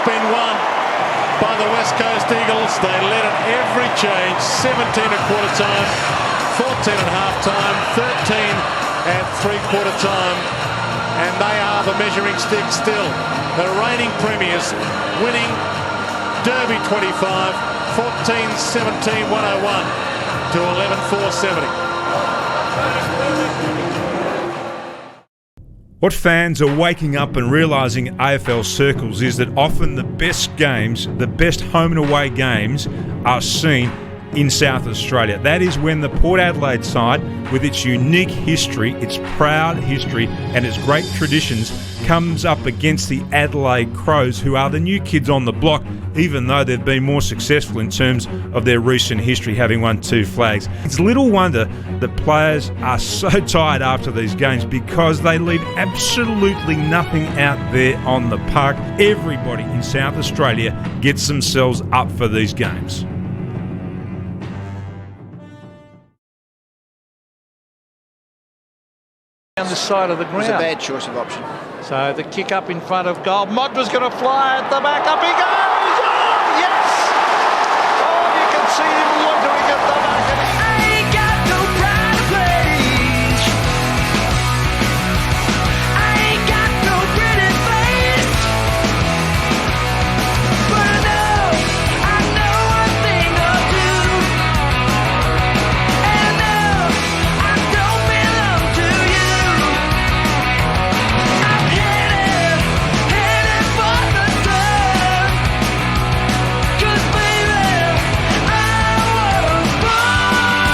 Been won by the West Coast Eagles. They led at every change, 17 at quarter time, 14 at half time, 13 at three-quarter time, and they are the measuring stick still. The reigning premiers winning Derby 25, 14-17, 101 to 11-4-70. What fans are waking up and realising AFL circles is that often the best games, the best home and away games, are seen in South Australia. That is when the Port Adelaide side, with its unique history, its proud history and its great traditions, comes up against the Adelaide Crows, who are the new kids on the block, even though they've been more successful in terms of their recent history, having won 2 flags. It's little wonder that players are so tired after these games, because they leave absolutely nothing out there on the park. Everybody in South Australia gets themselves up for these games. Down the side of the ground. It was a bad choice of option. So the kick up in front of goal. Mod was going to fly at the back. Up he goes. Oh, yes. Oh, you can see him loitering at the back. And I ain't got no pride of place. I ain't got no pretty face. But I know one thing or two. And no, I don't belong to you. I'm headed for the sun. 'Cause baby, I was born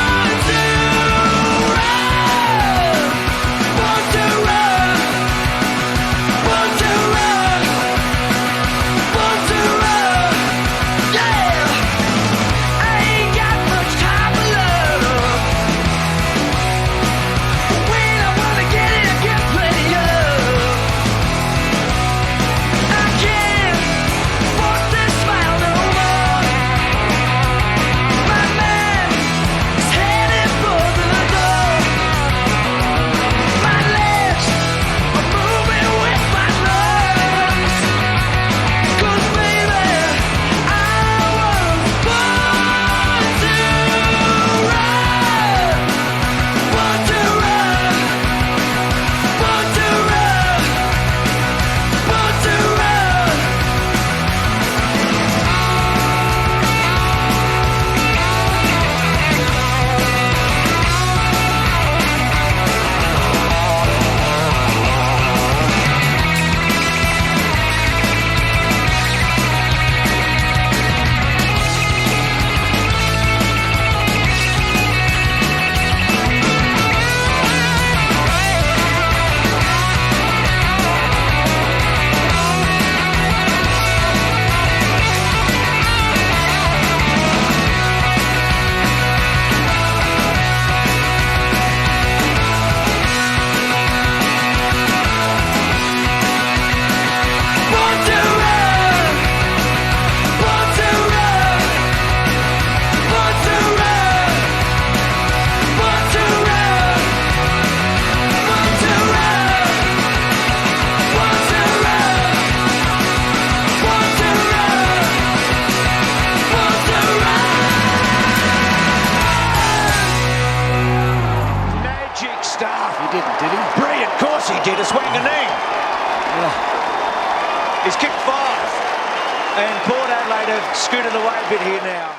and Port Adelaide have scooted away a bit here now.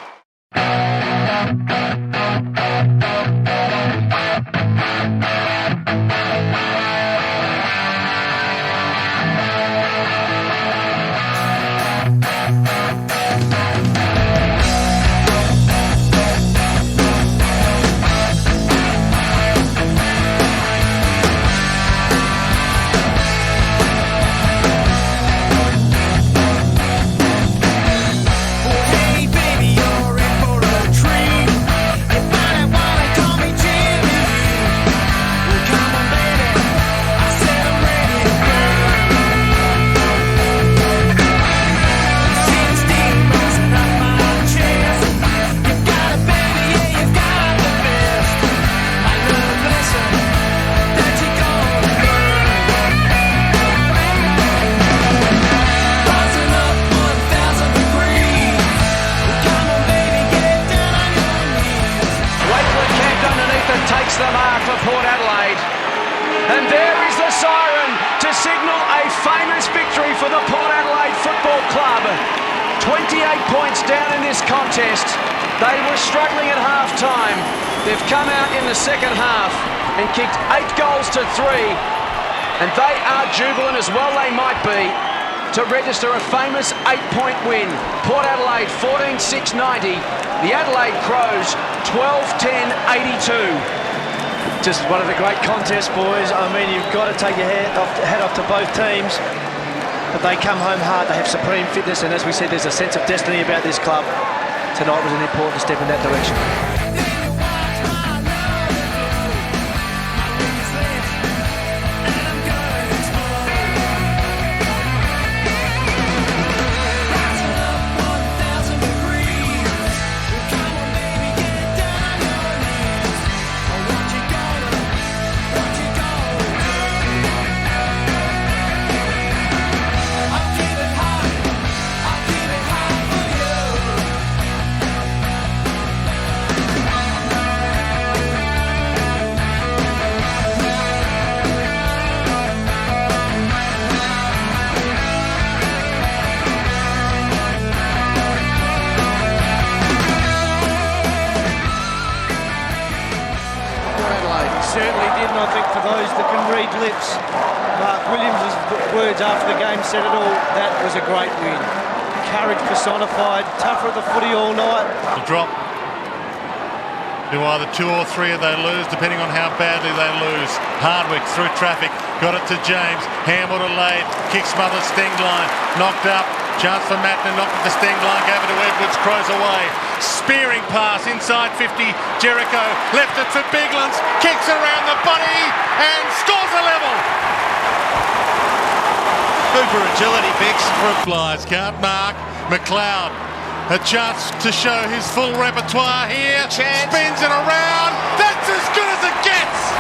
Takes the mark for Port Adelaide. And there is the siren to signal a famous victory for the Port Adelaide Football Club. 28 points down in this contest. They were struggling at half-time. They've come out in the second half and kicked 8 goals to 3. And they are jubilant, as well they might be, to register a famous 8-point win. Port Adelaide 14-6-90. The Adelaide Crows 12-10-82. Just one of the great contests, boys. I mean, you've got to take your hat off to both teams. But they come home hard. They have supreme fitness. And as we said, there's a sense of destiny about this club. Tonight was an important step in that direction. Certainly did, and I think for those that can read lips, Mark Williams' words after the game said it all. That was a great win. Courage personified, tougher at the footy all night. The drop to either 2 or 3 they lose, depending on how badly they lose. Hardwick through traffic, got it to James. Hammer to Lade, kick smothered, sting line, knocked up. Chance for Mattner, knocked at the sting line, gave it to Edwards, Crows away. Spearing pass inside 50, Jericho left it to Biglands, kicks around the body and scores a level. Super agility, Bix. Flies, can't mark. McLeod, a chance to show his full repertoire here. Spins it around, that's as good as it gets.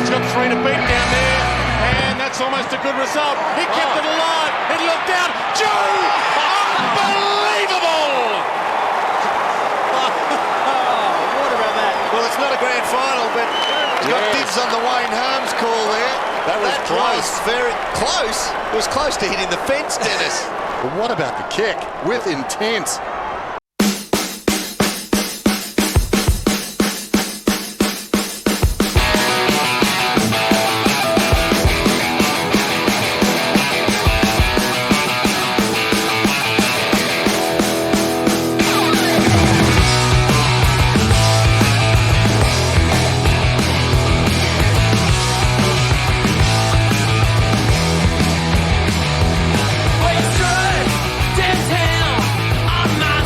He's got 3 to beat down there, and that's almost a good result. He kept it alive, it looked out. Joe! Unbelievable! What about that? Well, it's not a grand final, but he's got dibs on the Wayne Harms call there. That was close. Very close. It was close to hitting the fence, Dennis. But what about the kick? With intent. Downtown on my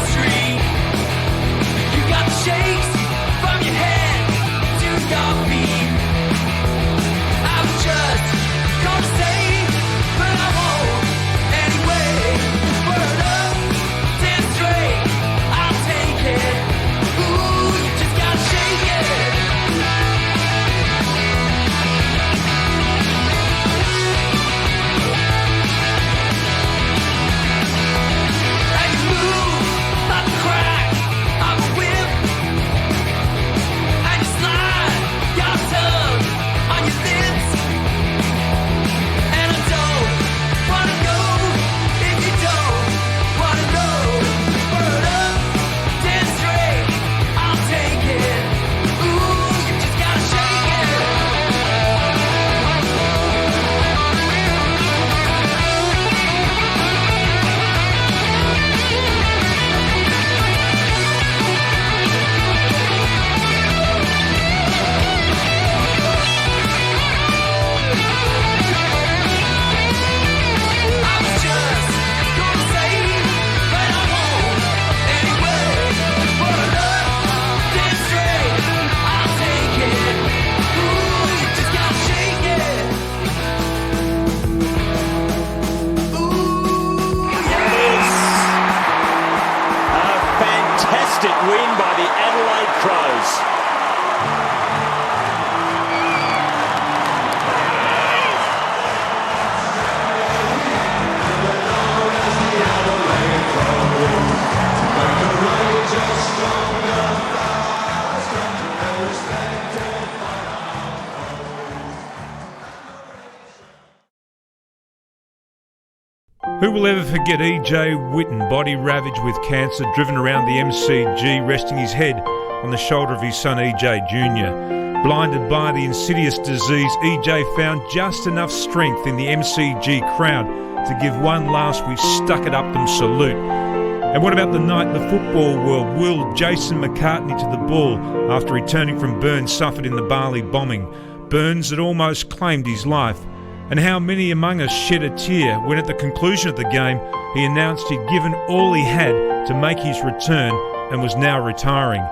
Who will ever forget E.J. Whitten, body ravaged with cancer, driven around the MCG, resting his head on the shoulder of his son E.J. Jr. Blinded by the insidious disease, E.J. found just enough strength in the MCG crowd to give one last "we stuck it up them" salute. And what about the night the football world willed Jason McCartney to the ball after returning from burns suffered in the Bali bombing? Burns that almost claimed his life. And how many among us shed a tear when at the conclusion of the game he announced he'd given all he had to make his return and was now retiring.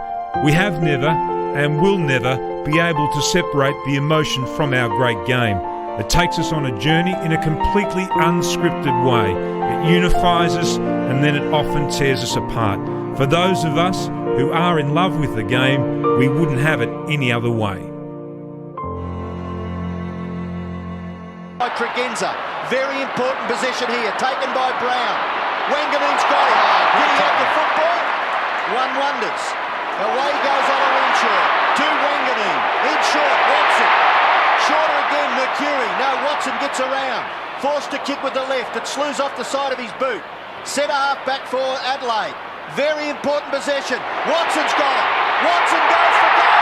We have never and will never be able to separate the emotion from our great game. It takes us on a journey in a completely unscripted way. It unifies us and then it often tears us apart. For those of us who are in love with the game, we wouldn't have it any other way. Tregenza, very important possession here, taken by Brown. Wanganeen's got it. Did he have the football? One wonders. Away goes on a Renshaw to Wanganeen. In short, Watson. Shorter again, Mercury. No, Watson gets around. Forced to kick with the left. It slews off the side of his boot. Centre half back for Adelaide. Very important possession. Watson's got it. Watson goes for goal.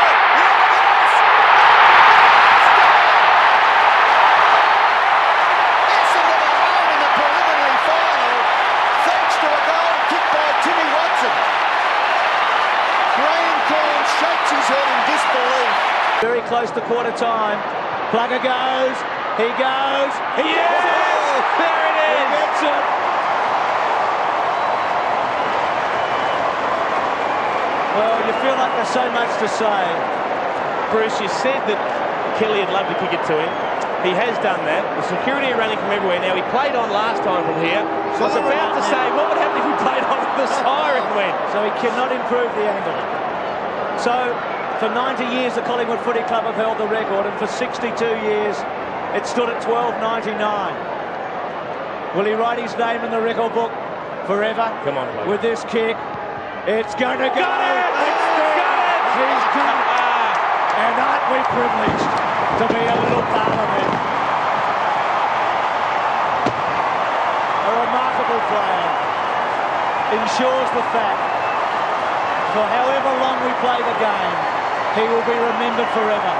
Very close to quarter time. Plugger goes. He goes. He is it! There it is! He gets it. Well, you feel like there's so much to say. Bruce, you said that Kelly would love to kick it to him. He has done that. The security are running from everywhere. Now, he played on last time from here. So I was about to say, what would happen if he played on the siren went? So he cannot improve the angle. So, for 90 years, the Collingwood Footy Club have held the record, and for 62 years, it stood at 12.99. Will he write his name in the record book forever? Come on, with this kick? It's going to go. It's good. He's good. And aren't we privileged to be a little part of it? A remarkable player. Ensures the fact, for however long we play the game, he will be remembered forever.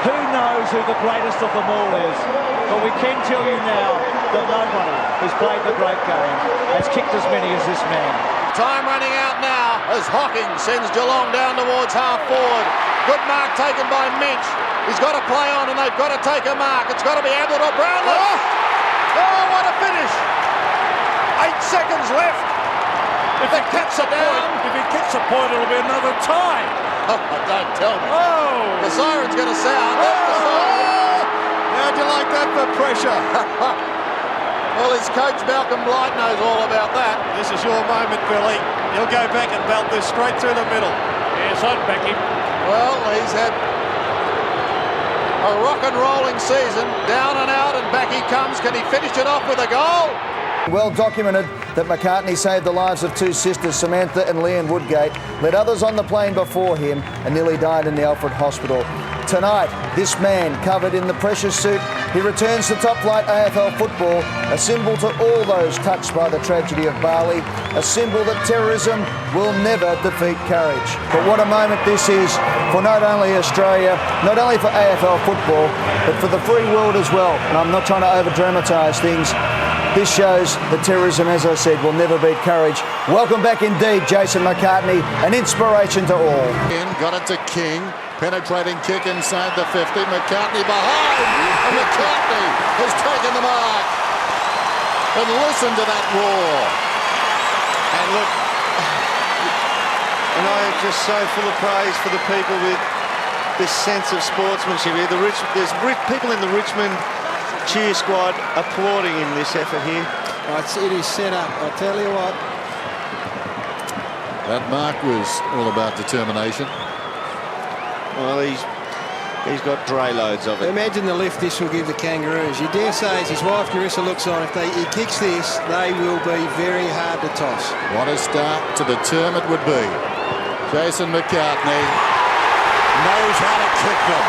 Who knows who the greatest of them all is? But we can tell you now that nobody who's played the great game has kicked as many as this man. Time running out now as Hocking sends Geelong down towards half forward. Good mark taken by Minch. He's got to play on and they've got to take a mark. It's got to be Ablett or Brownlee. Oh, what a finish. 8 seconds left. If he kicks a point, it'll be another tie. Oh, don't tell me. Oh! The siren's going to sound. Oh! How'd you like that for pressure? Well, his coach Malcolm Blight knows all about that. This is your moment, Billy. He'll go back and belt this straight through the middle. Yes, I'd back him. Well, he's had a rock and rolling season. Down and out, and back he comes. Can he finish it off with a goal? Well documented that McCartney saved the lives of 2 sisters, Samantha and Leanne Woodgate, led others on the plane before him and nearly died in the Alfred Hospital. Tonight, this man, covered in the precious suit, he returns to top flight AFL football, a symbol to all those touched by the tragedy of Bali, a symbol that terrorism will never defeat courage. But what a moment this is for not only Australia, not only for AFL football, but for the free world as well. And I'm not trying to over-dramatise things. This shows that terrorism, as I said, will never beat courage. Welcome back indeed, Jason McCartney, an inspiration to all. Got it to King, penetrating kick inside the 50. McCartney behind, and McCartney has taken the mark. And listen to that roar. And look, and I am just so full of praise for the people with this sense of sportsmanship here. There's people in the Richmond cheer squad applauding in this effort here. It is set up, I tell you what. That mark was all about determination. Well, he's got dray loads of it. Imagine the lift this will give the Kangaroos. You dare say, as his wife Carissa looks on, if he kicks this, they will be very hard to toss. What a start to the term it would be. Jason McCartney knows how to kick them.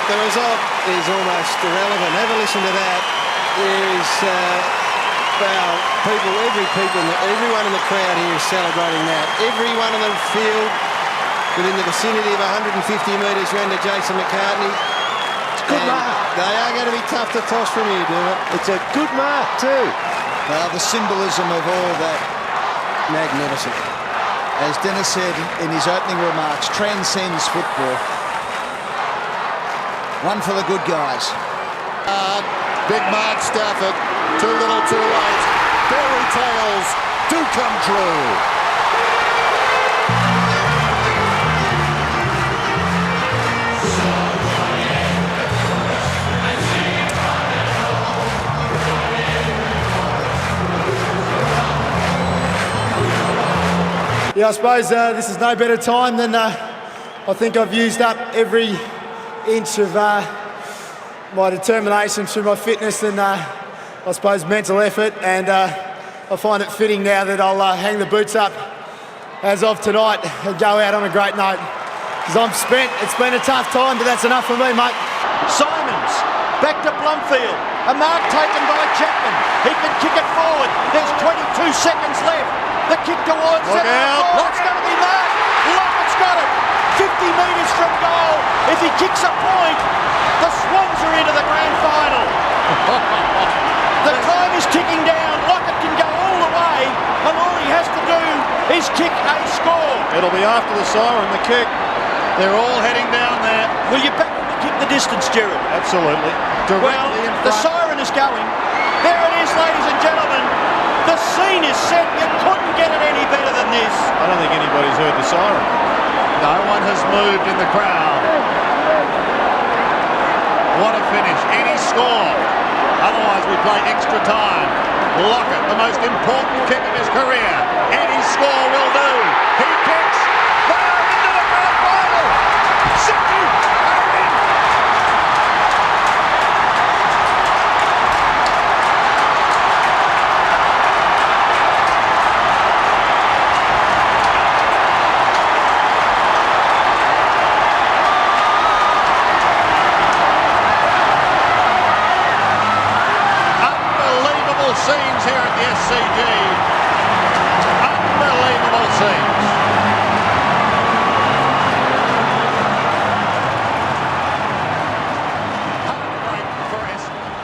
the result is almost irrelevant. Have a listen to that. There is everyone in the crowd here is celebrating that. Everyone in the field within the vicinity of 150 metres round to Jason McCartney. It's a good mark. They are going to be tough to toss from you, Dermot. It's a good mark too. Well, the symbolism of all that. Magnificent. As Dennis said in his opening remarks, transcends football. One for the good guys. Big Mark Stafford, too little too late. Fairy tales do come true. Yeah, I suppose this is no better time than I think I've used up every inch of my determination through my fitness and I suppose mental effort, and I find it fitting now that I'll hang the boots up as of tonight and go out on a great note. Because I'm spent, it's been a tough time, but that's enough for me, mate. Simons, back to Blumfield. A mark taken by Chapman. He can kick it forward. There's 22 seconds left. The kick towards Look out. Lock's going to be marked. Lockett's got it. 50 metres from goal. If he kicks a point, the Swans are into the grand final. The time is ticking down. Lockett can go all the way, and all he has to do is kick a score. It'll be after the siren, the kick. They're all heading down there. Will you back them to kick the distance, Jared? Absolutely. Well, the siren is going. There it is, ladies and gentlemen. The scene is set. You couldn't get it any better than this. I don't think anybody's heard the siren. No one has moved in the crowd. What a finish. Any score. Otherwise we play extra time. Lockett, the most important kick of his career. Any score will do. He kicks. They are into the grand final. Sydney are in. Scenes here at the SCG. Unbelievable scenes. Heartbreak for Essendon.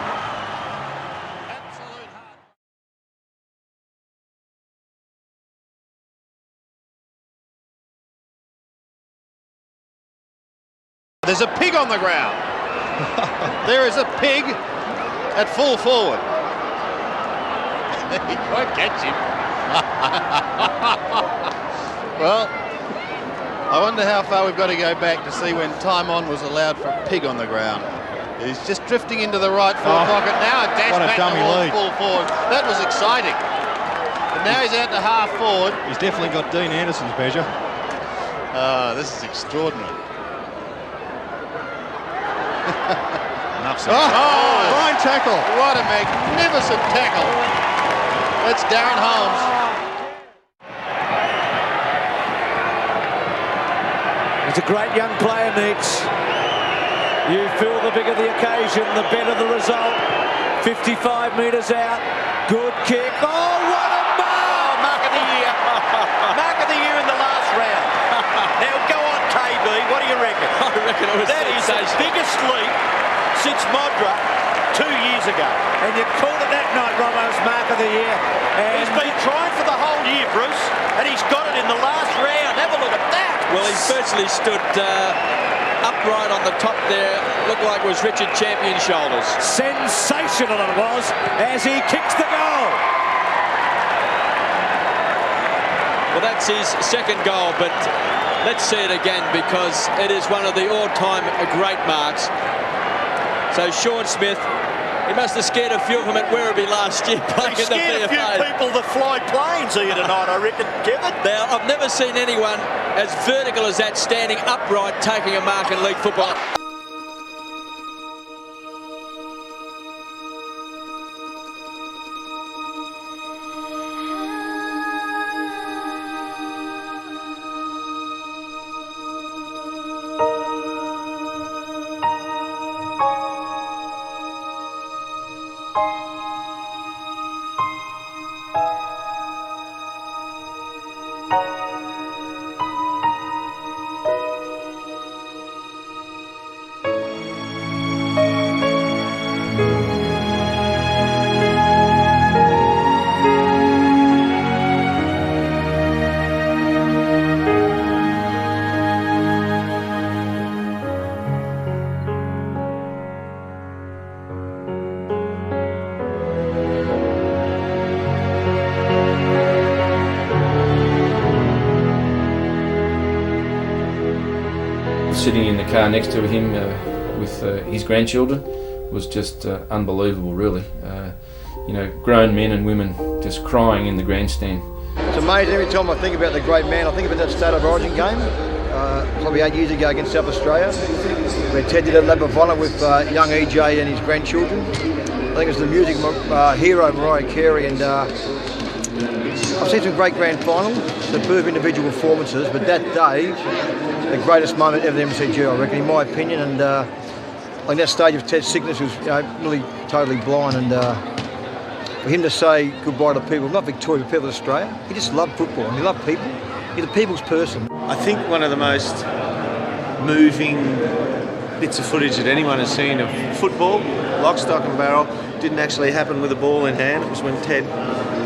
Absolute heart. There's a pig on the ground. There is a pig at full forward. He won't catch him. Well, I wonder how far we've got to go back to see when time on was allowed for a pig on the ground. He's just drifting into the right forward pocket. Now a dash back towards full forward. That was exciting. But now he's out to half forward. He's definitely got Dean Anderson's measure. This is extraordinary. Fine tackle. What a magnificent tackle. That's Darren Holmes. He's a great young player, Neats. You feel the bigger the occasion, the better the result. 55 metres out. Good kick. Oh, what a mark! Mark of the year. Mark of the year in the last round. Now go on, KB. What do you reckon? I reckon it was that is the biggest leap since Modra 2 years ago. And you called it that night, Robbo's mark of the year. And he's been trying for the whole year, Bruce, and he's got it in the last round. Have a look at that. Well, he virtually stood upright on the top there. Looked like it was Richard Champion's shoulders. sensational it was as he kicks the goal. Well, that's his second goal, but let's see it again because it is one of the all-time great marks. So Sean Smith, he must have scared a few of them at Werribee last year playing in the scared a few people that fly planes here tonight, I reckon, Kevin. Now, I've never seen anyone as vertical as that, standing upright, taking a mark in league football. Sitting in the car next to him with his grandchildren was just unbelievable, really. You know, grown men and women just crying in the grandstand. It's amazing every time I think about the great man. I think about that State of Origin game, probably 8 years ago against South Australia, where Ted did a lap of honour with young EJ and his grandchildren. I think it was the music hero Mariah Carey, and I've seen some great grand finals, superb individual performances, but that day, the greatest moment ever in the MCG, I reckon, in my opinion. And like that stage of Ted's sickness was, you know, really totally blind, and for him to say goodbye to people, not Victoria, but people of Australia, he just loved football and he loved people. He's a people's person. I think one of the most moving bits of footage that anyone has seen of football, lock, stock and barrel, didn't actually happen with a ball in hand. It was when Ted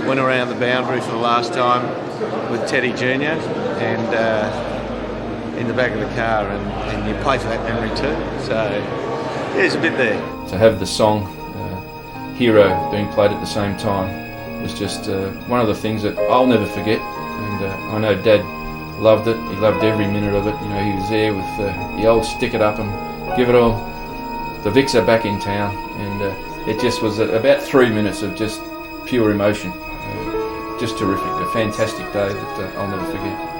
went around the boundary for the last time with Teddy Jr. and in the back of the car, and you play for that memory too. So yeah, there's a bit there. To have the song Hero being played at the same time was just one of the things that I'll never forget. And I know Dad loved it. He loved every minute of it. You know, he was there with the old stick it up and give it all. The Vics are back in town, and it just was about 3 minutes of just pure emotion. Just terrific. A fantastic day that I'll never forget.